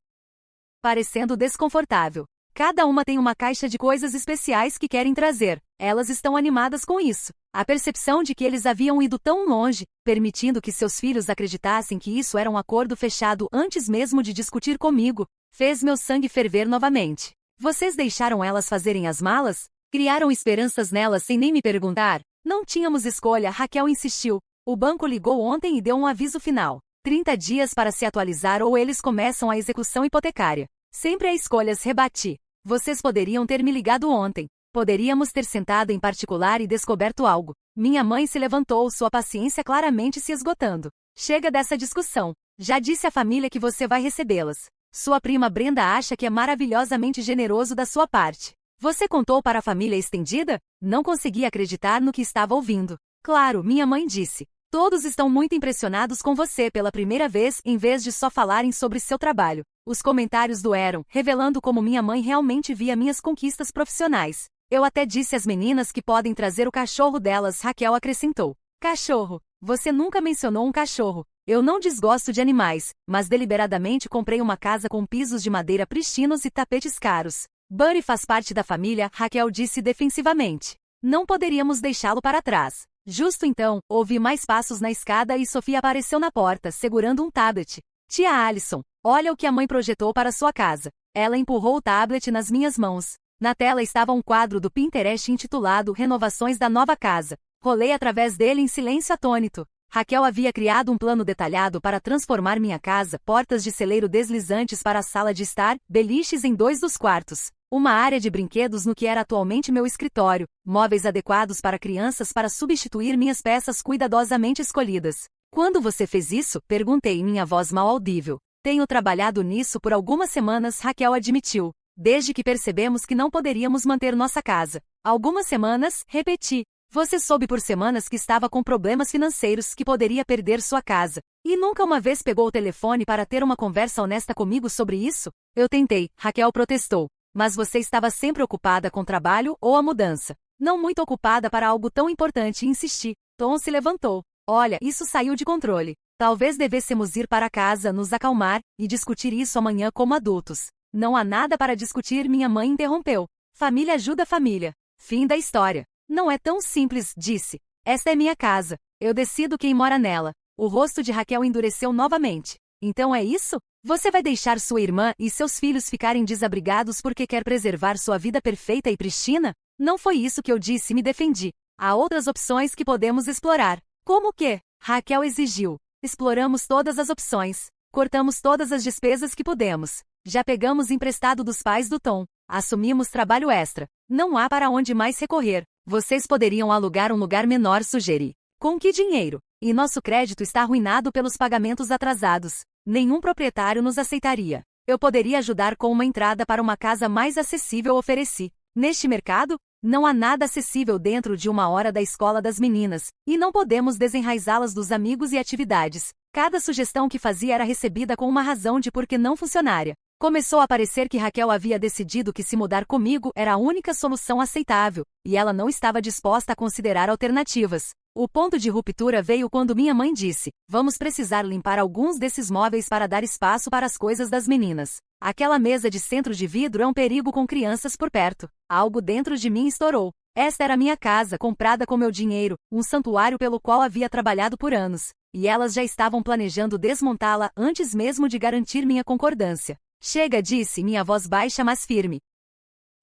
parecendo desconfortável. Cada uma tem uma caixa de coisas especiais que querem trazer. Elas estão animadas com isso. A percepção de que eles haviam ido tão longe, permitindo que seus filhos acreditassem que isso era um acordo fechado antes mesmo de discutir comigo, fez meu sangue ferver novamente. Vocês deixaram elas fazerem as malas? Criaram esperanças nelas sem nem me perguntar? Não tínhamos escolha, Raquel insistiu. O banco ligou ontem e deu um aviso final. 30 dias para se atualizar ou eles começam a execução hipotecária. Sempre há escolhas, rebati. Vocês poderiam ter me ligado ontem. Poderíamos ter sentado em particular e descoberto algo. Minha mãe se levantou, sua paciência claramente se esgotando. Chega dessa discussão. Já disse à família que você vai recebê-las. Sua prima Brenda acha que é maravilhosamente generoso da sua parte. Você contou para a família estendida? Não consegui acreditar no que estava ouvindo. Claro, minha mãe disse. Todos estão muito impressionados com você pela primeira vez, em vez de só falarem sobre seu trabalho. Os comentários doeram, revelando como minha mãe realmente via minhas conquistas profissionais. Eu até disse às meninas que podem trazer o cachorro delas, Raquel acrescentou. Cachorro. Você nunca mencionou um cachorro. Eu não desgosto de animais, mas deliberadamente comprei uma casa com pisos de madeira pristinos e tapetes caros. Buddy faz parte da família, Raquel disse defensivamente. Não poderíamos deixá-lo para trás. Justo então, ouvi mais passos na escada e Sofia apareceu na porta, segurando um tablet. Tia Alison, olha o que a mãe projetou para sua casa. Ela empurrou o tablet nas minhas mãos. Na tela estava um quadro do Pinterest intitulado Renovações da Nova Casa. Rolei através dele em silêncio atônito. Raquel havia criado um plano detalhado para transformar minha casa, portas de celeiro deslizantes para a sala de estar, beliches em 2 dos quartos, uma área de brinquedos no que era atualmente meu escritório, móveis adequados para crianças para substituir minhas peças cuidadosamente escolhidas. Quando você fez isso? Perguntei em minha voz mal audível. Tenho trabalhado nisso por algumas semanas, Raquel admitiu. Desde que percebemos que não poderíamos manter nossa casa. Algumas semanas, repeti. Você soube por semanas que estava com problemas financeiros, que poderia perder sua casa. E nunca uma vez pegou o telefone para ter uma conversa honesta comigo sobre isso? Eu tentei, Raquel protestou. Mas você estava sempre ocupada com o trabalho ou a mudança. Não muito ocupada para algo tão importante, insisti. Tom se levantou. Olha, isso saiu de controle. Talvez devêssemos ir para casa, nos acalmar, e discutir isso amanhã como adultos. Não há nada para discutir, minha mãe interrompeu. Família ajuda a família. Fim da história. Não é tão simples, disse. Esta é minha casa. Eu decido quem mora nela. O rosto de Raquel endureceu novamente. Então é isso? Você vai deixar sua irmã e seus filhos ficarem desabrigados porque quer preservar sua vida perfeita e pristina? Não foi isso que eu disse, me defendi. Há outras opções que podemos explorar. Como o quê? Raquel exigiu. Exploramos todas as opções. Cortamos todas as despesas que pudemos. Já pegamos emprestado dos pais do Tom. Assumimos trabalho extra. Não há para onde mais recorrer. Vocês poderiam alugar um lugar menor, sugeri. Com que dinheiro? E nosso crédito está arruinado pelos pagamentos atrasados. Nenhum proprietário nos aceitaria. Eu poderia ajudar com uma entrada para uma casa mais acessível, ofereci. Neste mercado, não há nada acessível dentro de 1 hora da escola das meninas, e não podemos desenraizá-las dos amigos e atividades. Cada sugestão que fazia era recebida com uma razão de por que não funcionaria. Começou a parecer que Raquel havia decidido que se mudar comigo era a única solução aceitável, e ela não estava disposta a considerar alternativas. O ponto de ruptura veio quando minha mãe disse: vamos precisar limpar alguns desses móveis para dar espaço para as coisas das meninas. Aquela mesa de centro de vidro é um perigo com crianças por perto. Algo dentro de mim estourou. Esta era minha casa, comprada com meu dinheiro, um santuário pelo qual havia trabalhado por anos, e elas já estavam planejando desmontá-la antes mesmo de garantir minha concordância. Chega, disse, minha voz baixa mas firme.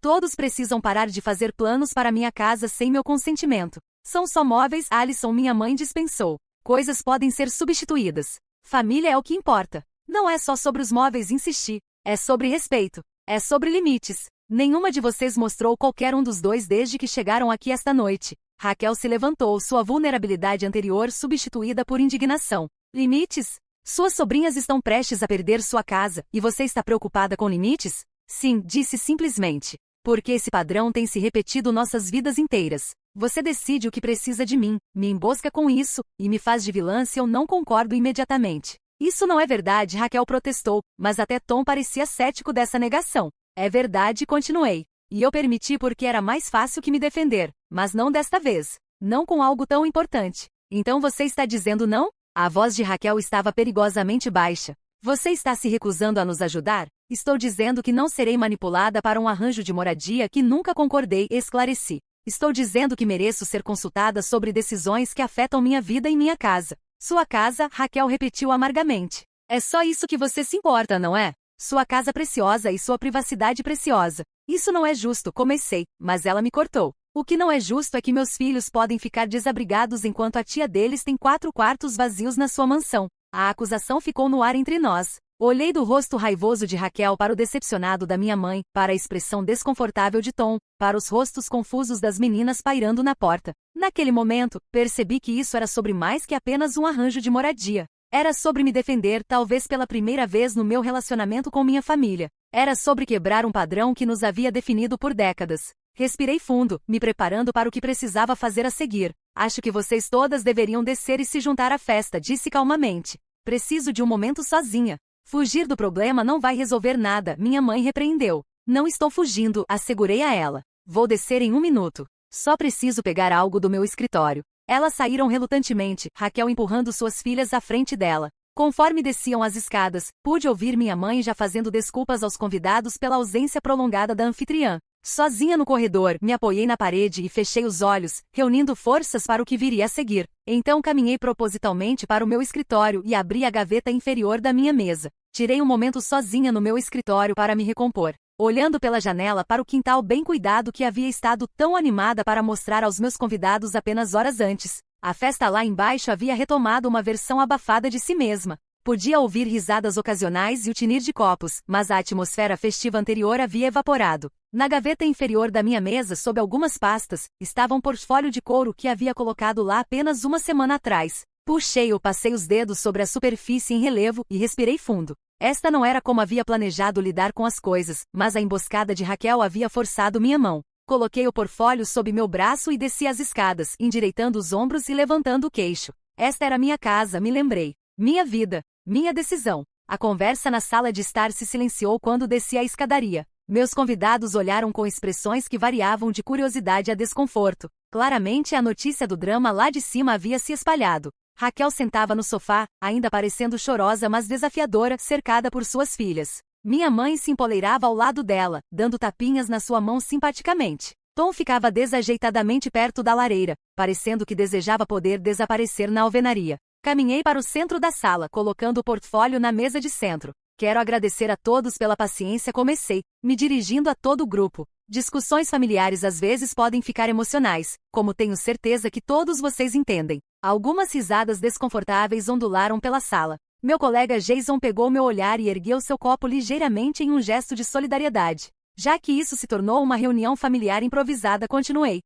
Todos precisam parar de fazer planos para minha casa sem meu consentimento. São só móveis, Alison, minha mãe dispensou. Coisas podem ser substituídas. Família é o que importa. Não é só sobre os móveis, insisti. É sobre respeito. É sobre limites. Nenhuma de vocês mostrou qualquer um dos dois desde que chegaram aqui esta noite. Raquel se levantou, sua vulnerabilidade anterior substituída por indignação. Limites? Suas sobrinhas estão prestes a perder sua casa, e você está preocupada com limites? Sim, disse simplesmente. Porque esse padrão tem se repetido nossas vidas inteiras. Você decide o que precisa de mim, me embosca com isso, e me faz de vilã se eu não concordo imediatamente. Isso não é verdade, Raquel protestou, mas até Tom parecia cético dessa negação. É verdade, continuei. E eu permiti porque era mais fácil que me defender, mas não desta vez. Não com algo tão importante. Então você está dizendo não? A voz de Raquel estava perigosamente baixa. Você está se recusando a nos ajudar? Estou dizendo que não serei manipulada para um arranjo de moradia que nunca concordei, esclareci. Estou dizendo que mereço ser consultada sobre decisões que afetam minha vida e minha casa. Sua casa, Raquel repetiu amargamente. É só isso que você se importa, não é? Sua casa preciosa e sua privacidade preciosa. Isso não é justo, comecei, mas ela me cortou. O que não é justo é que meus filhos podem ficar desabrigados enquanto a tia deles tem 4 quartos vazios na sua mansão. A acusação ficou no ar entre nós. Olhei do rosto raivoso de Raquel para o decepcionado da minha mãe, para a expressão desconfortável de Tom, para os rostos confusos das meninas pairando na porta. Naquele momento, percebi que isso era sobre mais que apenas um arranjo de moradia. Era sobre me defender, talvez pela primeira vez no meu relacionamento com minha família. Era sobre quebrar um padrão que nos havia definido por décadas. Respirei fundo, me preparando para o que precisava fazer a seguir. Acho que vocês todas deveriam descer e se juntar à festa, disse calmamente. Preciso de um momento sozinha. Fugir do problema não vai resolver nada, minha mãe repreendeu. Não estou fugindo, assegurei a ela. Vou descer em 1 minuto. Só preciso pegar algo do meu escritório. Elas saíram relutantemente, Raquel empurrando suas filhas à frente dela. Conforme desciam as escadas, pude ouvir minha mãe já fazendo desculpas aos convidados pela ausência prolongada da anfitriã. Sozinha no corredor, me apoiei na parede e fechei os olhos, reunindo forças para o que viria a seguir. Então caminhei propositalmente para o meu escritório e abri a gaveta inferior da minha mesa. Tirei um momento sozinha no meu escritório para me recompor, olhando pela janela para o quintal bem cuidado que havia estado tão animada para mostrar aos meus convidados apenas horas antes. A festa lá embaixo havia retomado uma versão abafada de si mesma. Podia ouvir risadas ocasionais e o tinir de copos, mas a atmosfera festiva anterior havia evaporado. Na gaveta inferior da minha mesa, sob algumas pastas, estava um portfólio de couro que havia colocado lá apenas uma semana atrás. Puxei-o, passei os dedos sobre a superfície em relevo e respirei fundo. Esta não era como havia planejado lidar com as coisas, mas a emboscada de Raquel havia forçado minha mão. Coloquei o portfólio sob meu braço e desci as escadas, endireitando os ombros e levantando o queixo. Esta era minha casa, me lembrei. Minha vida. Minha decisão. A conversa na sala de estar se silenciou quando desci a escadaria. Meus convidados olharam com expressões que variavam de curiosidade a desconforto. Claramente a notícia do drama lá de cima havia se espalhado. Raquel sentava no sofá, ainda parecendo chorosa mas desafiadora, cercada por suas filhas. Minha mãe se empoleirava ao lado dela, dando tapinhas na sua mão simpaticamente. Tom ficava desajeitadamente perto da lareira, parecendo que desejava poder desaparecer na alvenaria. Caminhei para o centro da sala, colocando o portfólio na mesa de centro. Quero agradecer a todos pela paciência, comecei, me dirigindo a todo o grupo. Discussões familiares às vezes podem ficar emocionais, como tenho certeza que todos vocês entendem. Algumas risadas desconfortáveis ondularam pela sala. Meu colega Jason pegou meu olhar e ergueu seu copo ligeiramente em um gesto de solidariedade. Já que isso se tornou uma reunião familiar improvisada, continuei.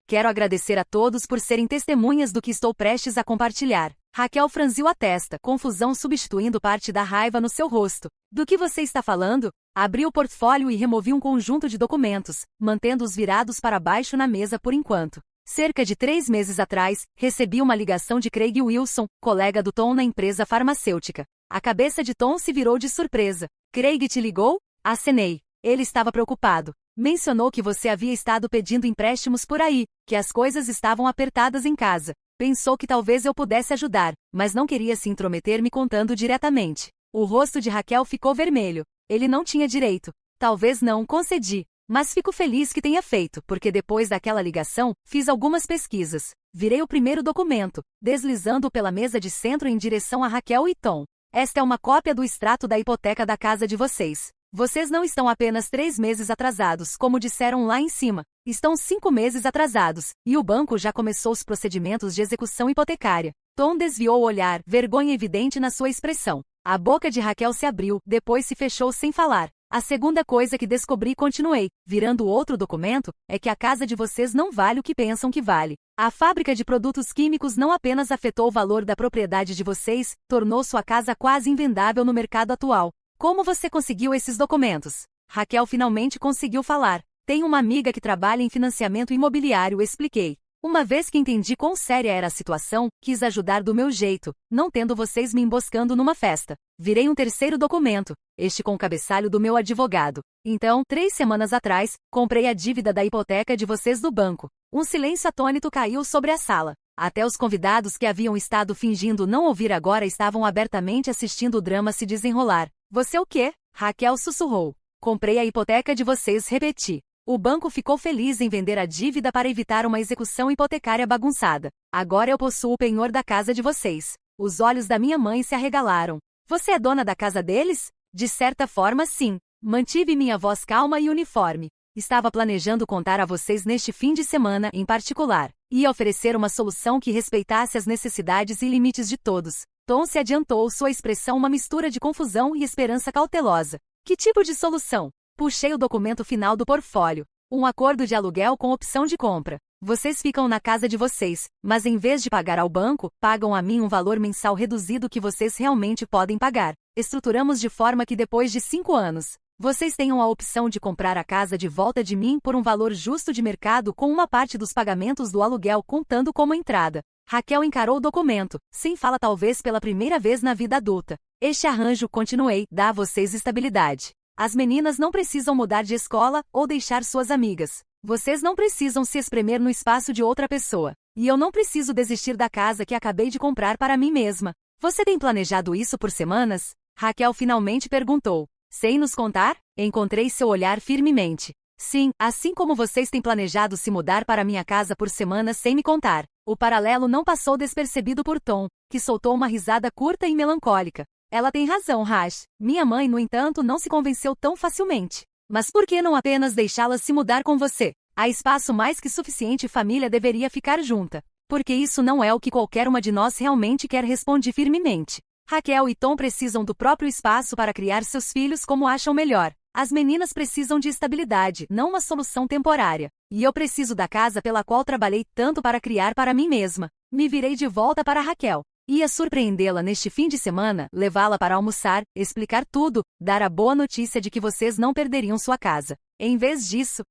Quero agradecer a todos por serem testemunhas do que estou prestes a compartilhar. Raquel franziu a testa, confusão substituindo parte da raiva no seu rosto. Do que você está falando? Abri o portfólio e removi um conjunto de documentos, mantendo-os virados para baixo na mesa por enquanto. Cerca de 3 meses atrás, recebi uma ligação de Craig Wilson, colega do Tom na empresa farmacêutica. A cabeça de Tom se virou de surpresa. Craig te ligou? Acenei. Ele estava preocupado. Mencionou que você havia estado pedindo empréstimos por aí, que as coisas estavam apertadas em casa. Pensou que talvez eu pudesse ajudar, mas não queria se intrometer me contando diretamente. O rosto de Raquel ficou vermelho. Ele não tinha direito. Talvez não, concedi. Mas fico feliz que tenha feito, porque depois daquela ligação, fiz algumas pesquisas. Virei o primeiro documento, deslizando pela mesa de centro em direção a Raquel e Tom. Esta é uma cópia do extrato da hipoteca da casa de vocês. Vocês não estão apenas 3 meses atrasados, como disseram lá em cima. Estão 5 meses atrasados, e o banco já começou os procedimentos de execução hipotecária. Tom desviou o olhar, vergonha evidente na sua expressão. A boca de Raquel se abriu, depois se fechou sem falar. A segunda coisa que descobri, continuei, virando outro documento, é que a casa de vocês não vale o que pensam que vale. A fábrica de produtos químicos não apenas afetou o valor da propriedade de vocês, tornou sua casa quase invendável no mercado atual. Como você conseguiu esses documentos? Raquel finalmente conseguiu falar. Tenho uma amiga que trabalha em financiamento imobiliário, expliquei. Uma vez que entendi quão séria era a situação, quis ajudar do meu jeito, não tendo vocês me emboscando numa festa. Virei um terceiro documento, este com o cabeçalho do meu advogado. Então, 3 semanas atrás, comprei a dívida da hipoteca de vocês do banco. Um silêncio atônito caiu sobre a sala. Até os convidados que haviam estado fingindo não ouvir agora estavam abertamente assistindo o drama se desenrolar. Você o quê? Raquel sussurrou. Comprei a hipoteca de vocês, repeti. O banco ficou feliz em vender a dívida para evitar uma execução hipotecária bagunçada. Agora eu possuo o penhor da casa de vocês. Os olhos da minha mãe se arregalaram. Você é dona da casa deles? De certa forma, sim. Mantive minha voz calma e uniforme. Estava planejando contar a vocês neste fim de semana, em particular. Ia oferecer uma solução que respeitasse as necessidades e limites de todos. Tom se adiantou, sua expressão uma mistura de confusão e esperança cautelosa. Que tipo de solução? Puxei o documento final do portfólio. Um acordo de aluguel com opção de compra. Vocês ficam na casa de vocês, mas em vez de pagar ao banco, pagam a mim um valor mensal reduzido que vocês realmente podem pagar. Estruturamos de forma que depois de 5 anos, vocês tenham a opção de comprar a casa de volta de mim por um valor justo de mercado com uma parte dos pagamentos do aluguel contando como entrada. Raquel encarou o documento, sem fala talvez pela primeira vez na vida adulta. Este arranjo, continuei, dá a vocês estabilidade. As meninas não precisam mudar de escola ou deixar suas amigas. Vocês não precisam se espremer no espaço de outra pessoa. E eu não preciso desistir da casa que acabei de comprar para mim mesma. Você tem planejado isso por semanas? Raquel finalmente perguntou. Sem nos contar? Encontrei seu olhar firmemente. Sim, assim como vocês têm planejado se mudar para minha casa por semanas sem me contar. O paralelo não passou despercebido por Tom, que soltou uma risada curta e melancólica. Ela tem razão, Raj. Minha mãe, no entanto, não se convenceu tão facilmente. Mas por que não apenas deixá-la se mudar com você? Há espaço mais que suficiente e família deveria ficar junta. Porque isso não é o que qualquer uma de nós realmente quer, respondi firmemente. Raquel e Tom precisam do próprio espaço para criar seus filhos como acham melhor. As meninas precisam de estabilidade, não uma solução temporária. E eu preciso da casa pela qual trabalhei tanto para criar para mim mesma. Me virei de volta para Raquel. Ia surpreendê-la neste fim de semana, levá-la para almoçar, explicar tudo, dar a boa notícia de que vocês não perderiam sua casa. Em vez disso,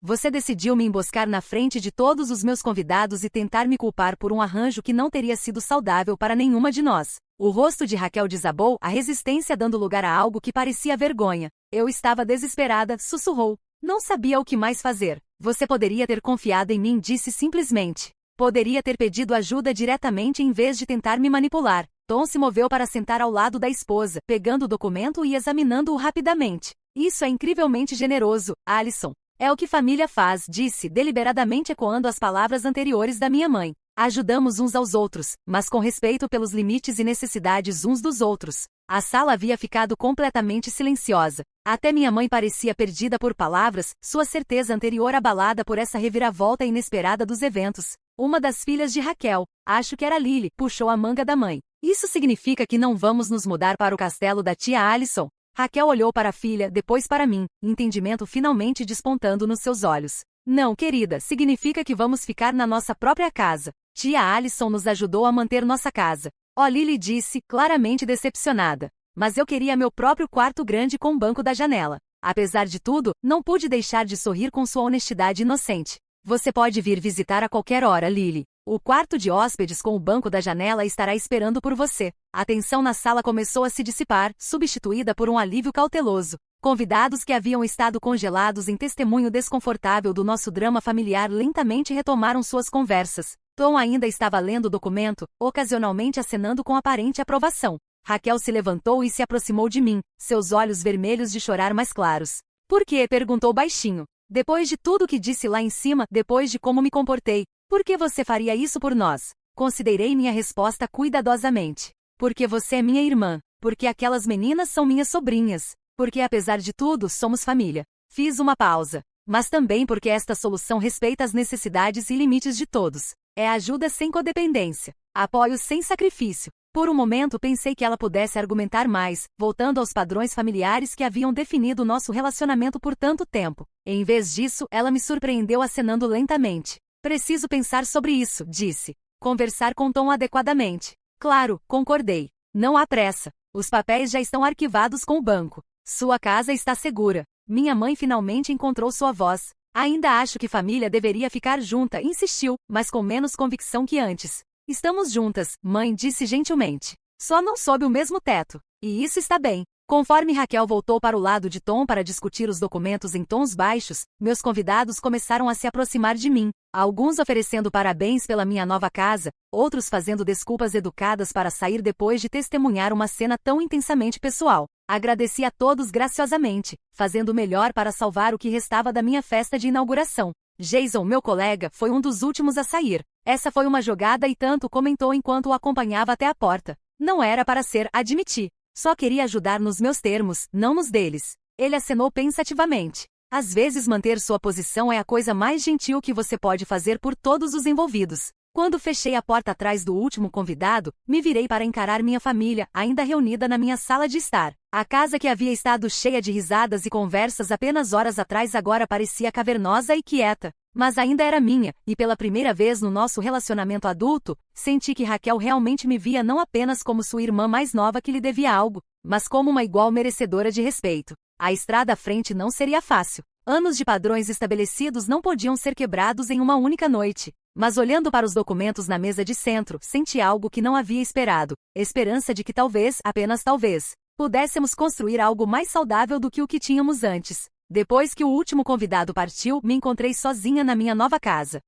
você decidiu me emboscar na frente de todos os meus convidados e tentar me culpar por um arranjo que não teria sido saudável para nenhuma de nós. O rosto de Raquel desabou, a resistência dando lugar a algo que parecia vergonha. Eu estava desesperada, sussurrou. Não sabia o que mais fazer. Você poderia ter confiado em mim, disse simplesmente. Poderia ter pedido ajuda diretamente em vez de tentar me manipular. Tom se moveu para sentar ao lado da esposa, pegando o documento e examinando-o rapidamente. Isso é incrivelmente generoso, Alison. É o que família faz, disse, deliberadamente ecoando as palavras anteriores da minha mãe. Ajudamos uns aos outros, mas com respeito pelos limites e necessidades uns dos outros. A sala havia ficado completamente silenciosa. Até minha mãe parecia perdida por palavras, sua certeza anterior abalada por essa reviravolta inesperada dos eventos. Uma das filhas de Raquel, acho que era Lily, puxou a manga da mãe. Isso significa que não vamos nos mudar para o castelo da tia Alison? Raquel olhou para a filha, depois para mim, entendimento finalmente despontando nos seus olhos. Não, querida, significa que vamos ficar na nossa própria casa. Tia Alison nos ajudou a manter nossa casa. Oh, Lily disse, claramente decepcionada. Mas eu queria meu próprio quarto grande com banco da janela. Apesar de tudo, não pude deixar de sorrir com sua honestidade inocente. Você pode vir visitar a qualquer hora, Lily. O quarto de hóspedes com o banco da janela estará esperando por você. A tensão na sala começou a se dissipar, substituída por um alívio cauteloso. Convidados que haviam estado congelados em testemunho desconfortável do nosso drama familiar lentamente retomaram suas conversas. Tom ainda estava lendo o documento, ocasionalmente acenando com aparente aprovação. Raquel se levantou e se aproximou de mim, seus olhos vermelhos de chorar mais claros. Por quê? Perguntou baixinho. Depois de tudo que disse lá em cima, depois de como me comportei, por que você faria isso por nós? Considerei minha resposta cuidadosamente. Porque você é minha irmã. Porque aquelas meninas são minhas sobrinhas. Porque apesar de tudo, somos família. Fiz uma pausa. Mas também porque esta solução respeita as necessidades e limites de todos. É ajuda sem codependência. Apoio sem sacrifício. Por um momento pensei que ela pudesse argumentar mais, voltando aos padrões familiares que haviam definido nosso relacionamento por tanto tempo. Em vez disso, ela me surpreendeu acenando lentamente. Preciso pensar sobre isso, disse. Conversar com Tom adequadamente. Claro, concordei. Não há pressa. Os papéis já estão arquivados com o banco. Sua casa está segura. Minha mãe finalmente encontrou sua voz. Ainda acho que família deveria ficar junta, insistiu, mas com menos convicção que antes. Estamos juntas, mãe disse gentilmente. Só não sob o mesmo teto. E isso está bem. Conforme Raquel voltou para o lado de Tom para discutir os documentos em tons baixos, meus convidados começaram a se aproximar de mim, alguns oferecendo parabéns pela minha nova casa, outros fazendo desculpas educadas para sair depois de testemunhar uma cena tão intensamente pessoal. Agradeci a todos graciosamente, fazendo o melhor para salvar o que restava da minha festa de inauguração. Jason, meu colega, foi um dos últimos a sair. Essa foi uma jogada e tanto comentou enquanto o acompanhava até a porta. Não era para ser, admiti. Só queria ajudar nos meus termos, não nos deles. Ele acenou pensativamente. Às vezes manter sua posição é a coisa mais gentil que você pode fazer por todos os envolvidos. Quando fechei a porta atrás do último convidado, me virei para encarar minha família, ainda reunida na minha sala de estar. A casa que havia estado cheia de risadas e conversas apenas horas atrás agora parecia cavernosa e quieta. Mas ainda era minha, e pela primeira vez no nosso relacionamento adulto, senti que Raquel realmente me via não apenas como sua irmã mais nova que lhe devia algo, mas como uma igual merecedora de respeito. A estrada à frente não seria fácil. Anos de padrões estabelecidos não podiam ser quebrados em uma única noite. Mas olhando para os documentos na mesa de centro, senti algo que não havia esperado. Esperança de que talvez, apenas talvez, pudéssemos construir algo mais saudável do que o que tínhamos antes. Depois que o último convidado partiu, me encontrei sozinha na minha nova casa.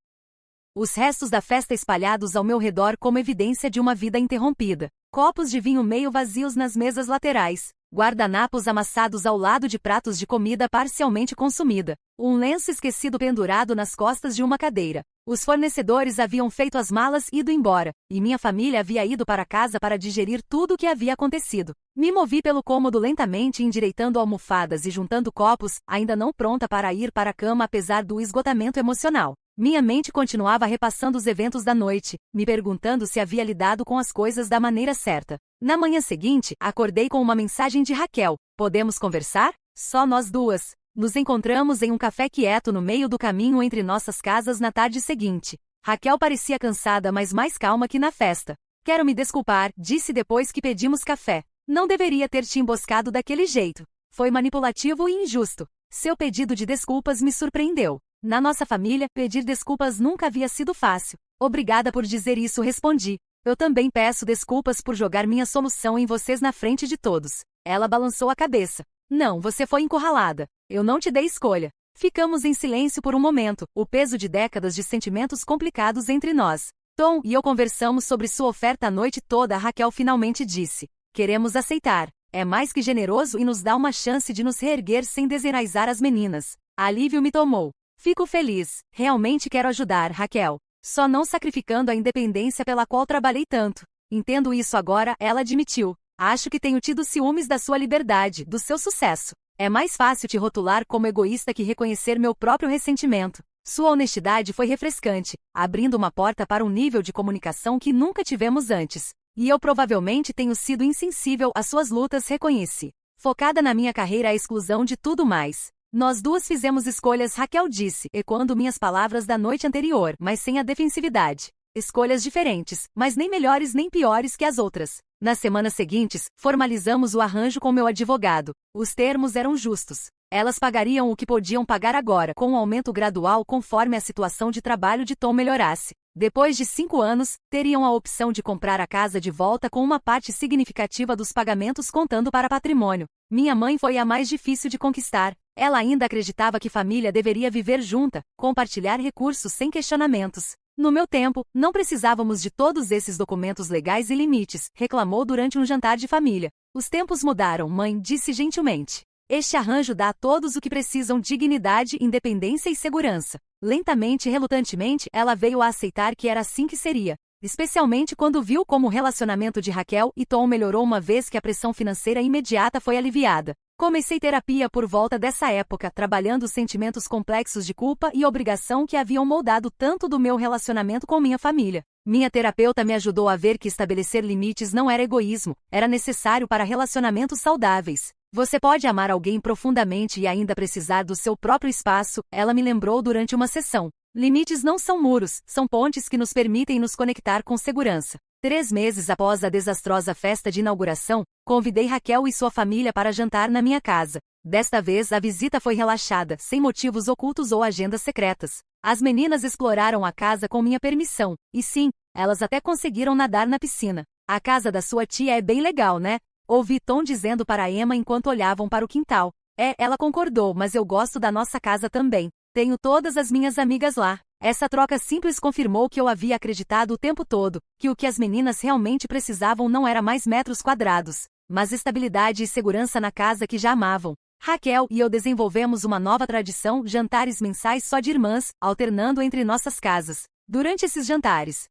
Os restos da festa espalhados ao meu redor como evidência de uma vida interrompida. Copos de vinho meio vazios nas mesas laterais. Guardanapos amassados ao lado de pratos de comida parcialmente consumida. Um lenço esquecido pendurado nas costas de uma cadeira. Os fornecedores haviam feito as malas e ido embora, e minha família havia ido para casa para digerir tudo o que havia acontecido. Me movi pelo cômodo lentamente endireitando almofadas e juntando copos, ainda não pronta para ir para a cama apesar do esgotamento emocional. Minha mente continuava repassando os eventos da noite, me perguntando se havia lidado com as coisas da maneira certa. Na manhã seguinte, acordei com uma mensagem de Raquel. Podemos conversar? Só nós duas. Nos encontramos em um café quieto no meio do caminho entre nossas casas na tarde seguinte. Raquel parecia cansada, mas mais calma que na festa. Quero me desculpar, disse depois que pedimos café. Não deveria ter te emboscado daquele jeito. Foi manipulativo e injusto. Seu pedido de desculpas me surpreendeu. Na nossa família, pedir desculpas nunca havia sido fácil. Obrigada por dizer isso, respondi. Eu também peço desculpas por jogar minha solução em vocês na frente de todos. Ela balançou a cabeça. Não, você foi encurralada. Eu não te dei escolha. Ficamos em silêncio por um momento, o peso de décadas de sentimentos complicados entre nós. Tom e eu conversamos sobre sua oferta a noite toda. Raquel finalmente disse. Queremos aceitar. É mais que generoso e nos dá uma chance de nos reerguer sem desenraizar as meninas. Alívio me tomou. Fico feliz. Realmente quero ajudar, Raquel. Só não sacrificando a independência pela qual trabalhei tanto. Entendo isso agora, ela admitiu. Acho que tenho tido ciúmes da sua liberdade, do seu sucesso. É mais fácil te rotular como egoísta que reconhecer meu próprio ressentimento. Sua honestidade foi refrescante, abrindo uma porta para um nível de comunicação que nunca tivemos antes. E eu provavelmente tenho sido insensível às suas lutas, reconheci. Focada na minha carreira à exclusão de tudo mais. Nós duas fizemos escolhas, Raquel disse, ecoando minhas palavras da noite anterior, mas sem a defensividade. Escolhas diferentes, mas nem melhores nem piores que as outras. Nas semanas seguintes, formalizamos o arranjo com meu advogado. Os termos eram justos. Elas pagariam o que podiam pagar agora, com um aumento gradual conforme a situação de trabalho de Tom melhorasse. Depois de 5 anos, teriam a opção de comprar a casa de volta com uma parte significativa dos pagamentos contando para patrimônio. Minha mãe foi a mais difícil de conquistar. Ela ainda acreditava que família deveria viver junta, compartilhar recursos sem questionamentos. No meu tempo, não precisávamos de todos esses documentos legais e limites, reclamou durante um jantar de família. Os tempos mudaram, mãe, disse gentilmente. Este arranjo dá a todos o que precisam: dignidade, independência e segurança. Lentamente e relutantemente, ela veio a aceitar que era assim que seria. Especialmente quando viu como o relacionamento de Raquel e Tom melhorou uma vez que a pressão financeira imediata foi aliviada. Comecei terapia por volta dessa época, trabalhando os sentimentos complexos de culpa e obrigação que haviam moldado tanto do meu relacionamento com minha família. Minha terapeuta me ajudou a ver que estabelecer limites não era egoísmo, era necessário para relacionamentos saudáveis. Você pode amar alguém profundamente e ainda precisar do seu próprio espaço, ela me lembrou durante uma sessão. Limites não são muros, são pontes que nos permitem nos conectar com segurança. 3 meses após a desastrosa festa de inauguração, convidei Raquel e sua família para jantar na minha casa. Desta vez a visita foi relaxada, sem motivos ocultos ou agendas secretas. As meninas exploraram a casa com minha permissão, e sim, elas até conseguiram nadar na piscina. A casa da sua tia é bem legal, né? Ouvi Tom dizendo para Emma enquanto olhavam para o quintal. Ela concordou, mas eu gosto da nossa casa também. Tenho todas as minhas amigas lá. Essa troca simples confirmou que eu havia acreditado o tempo todo, que o que as meninas realmente precisavam não era mais metros quadrados, mas estabilidade e segurança na casa que já amavam. Raquel e eu desenvolvemos uma nova tradição: jantares mensais só de irmãs, alternando entre nossas casas. Durante esses jantares,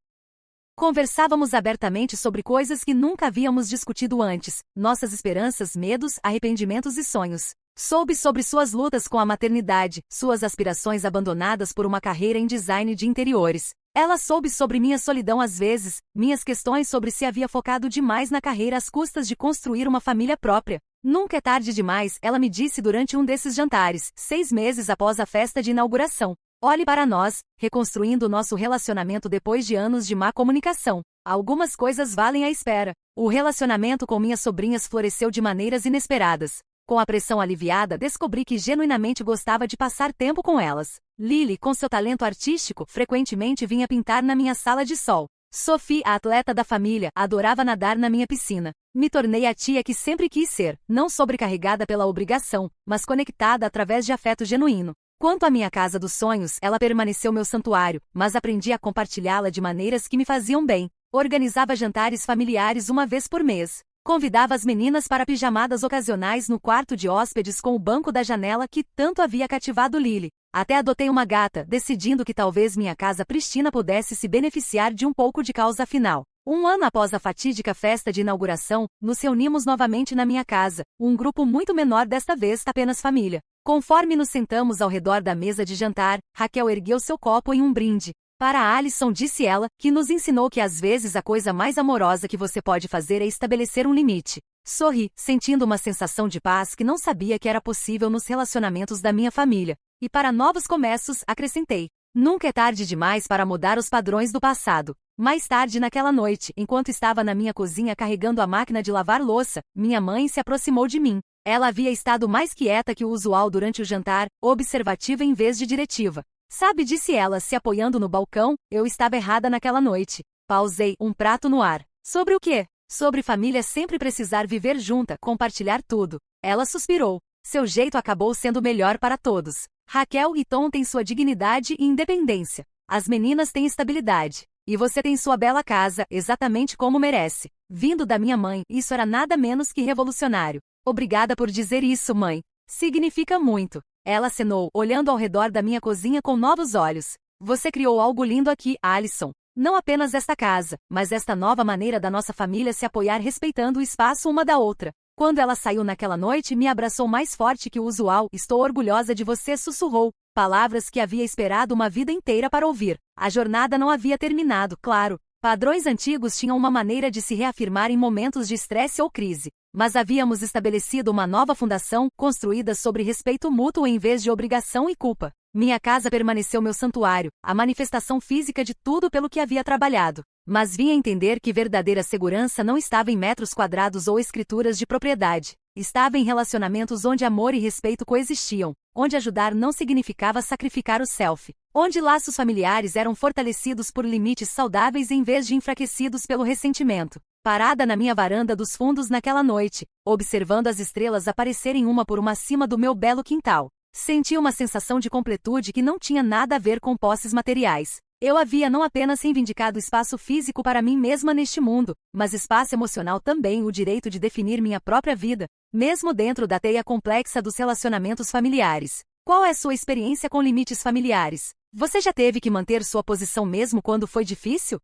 conversávamos abertamente sobre coisas que nunca havíamos discutido antes, nossas esperanças, medos, arrependimentos e sonhos. Soube sobre suas lutas com a maternidade, suas aspirações abandonadas por uma carreira em design de interiores. Ela soube sobre minha solidão às vezes, minhas questões sobre se havia focado demais na carreira às custas de construir uma família própria. Nunca é tarde demais, ela me disse durante um desses jantares, 6 meses após a festa de inauguração. Olhe para nós, reconstruindo nosso relacionamento depois de anos de má comunicação. Algumas coisas valem a espera. O relacionamento com minhas sobrinhas floresceu de maneiras inesperadas. Com a pressão aliviada, descobri que genuinamente gostava de passar tempo com elas. Lily, com seu talento artístico, frequentemente vinha pintar na minha sala de sol. Sophie, a atleta da família, adorava nadar na minha piscina. Me tornei a tia que sempre quis ser, não sobrecarregada pela obrigação, mas conectada através de afeto genuíno. Quanto à minha casa dos sonhos, ela permaneceu meu santuário, mas aprendi a compartilhá-la de maneiras que me faziam bem. Organizava jantares familiares uma vez por mês. Convidava as meninas para pijamadas ocasionais no quarto de hóspedes com o banco da janela que tanto havia cativado Lily. Até adotei uma gata, decidindo que talvez minha casa prístina pudesse se beneficiar de um pouco de causa final. Um ano após a fatídica festa de inauguração, nos reunimos novamente na minha casa, um grupo muito menor desta vez, apenas família. Conforme nos sentamos ao redor da mesa de jantar, Raquel ergueu seu copo em um brinde. Para Alison, disse ela, que nos ensinou que às vezes a coisa mais amorosa que você pode fazer é estabelecer um limite. Sorri, sentindo uma sensação de paz que não sabia que era possível nos relacionamentos da minha família. E para novos começos, acrescentei. Nunca é tarde demais para mudar os padrões do passado. Mais tarde naquela noite, enquanto estava na minha cozinha carregando a máquina de lavar louça, minha mãe se aproximou de mim. Ela havia estado mais quieta que o usual durante o jantar, observativa em vez de diretiva. Sabe, disse ela, se apoiando no balcão, eu estava errada naquela noite. Pausei, um prato no ar. Sobre o quê? Sobre família sempre precisar viver junta, compartilhar tudo. Ela suspirou. Seu jeito acabou sendo melhor para todos. Raquel e Tom têm sua dignidade e independência. As meninas têm estabilidade. E você tem sua bela casa, exatamente como merece. Vindo da minha mãe, isso era nada menos que revolucionário. Obrigada por dizer isso, mãe. Significa muito. Ela acenou, olhando ao redor da minha cozinha com novos olhos. Você criou algo lindo aqui, Alison. Não apenas esta casa, mas esta nova maneira da nossa família se apoiar respeitando o espaço uma da outra. Quando ela saiu naquela noite, me abraçou mais forte que o usual. Estou orgulhosa de você, sussurrou. Palavras que havia esperado uma vida inteira para ouvir. A jornada não havia terminado, claro. Padrões antigos tinham uma maneira de se reafirmar em momentos de estresse ou crise. Mas havíamos estabelecido uma nova fundação, construída sobre respeito mútuo em vez de obrigação e culpa. Minha casa permaneceu meu santuário, a manifestação física de tudo pelo que havia trabalhado. Mas vim a entender que verdadeira segurança não estava em metros quadrados ou escrituras de propriedade. Estava em relacionamentos onde amor e respeito coexistiam, onde ajudar não significava sacrificar o self, onde laços familiares eram fortalecidos por limites saudáveis em vez de enfraquecidos pelo ressentimento. Parada na minha varanda dos fundos naquela noite, observando as estrelas aparecerem uma por uma acima do meu belo quintal, senti uma sensação de completude que não tinha nada a ver com posses materiais. Eu havia não apenas reivindicado espaço físico para mim mesma neste mundo, mas espaço emocional também, o direito de definir minha própria vida, mesmo dentro da teia complexa dos relacionamentos familiares. Qual é sua experiência com limites familiares? Você já teve que manter sua posição mesmo quando foi difícil?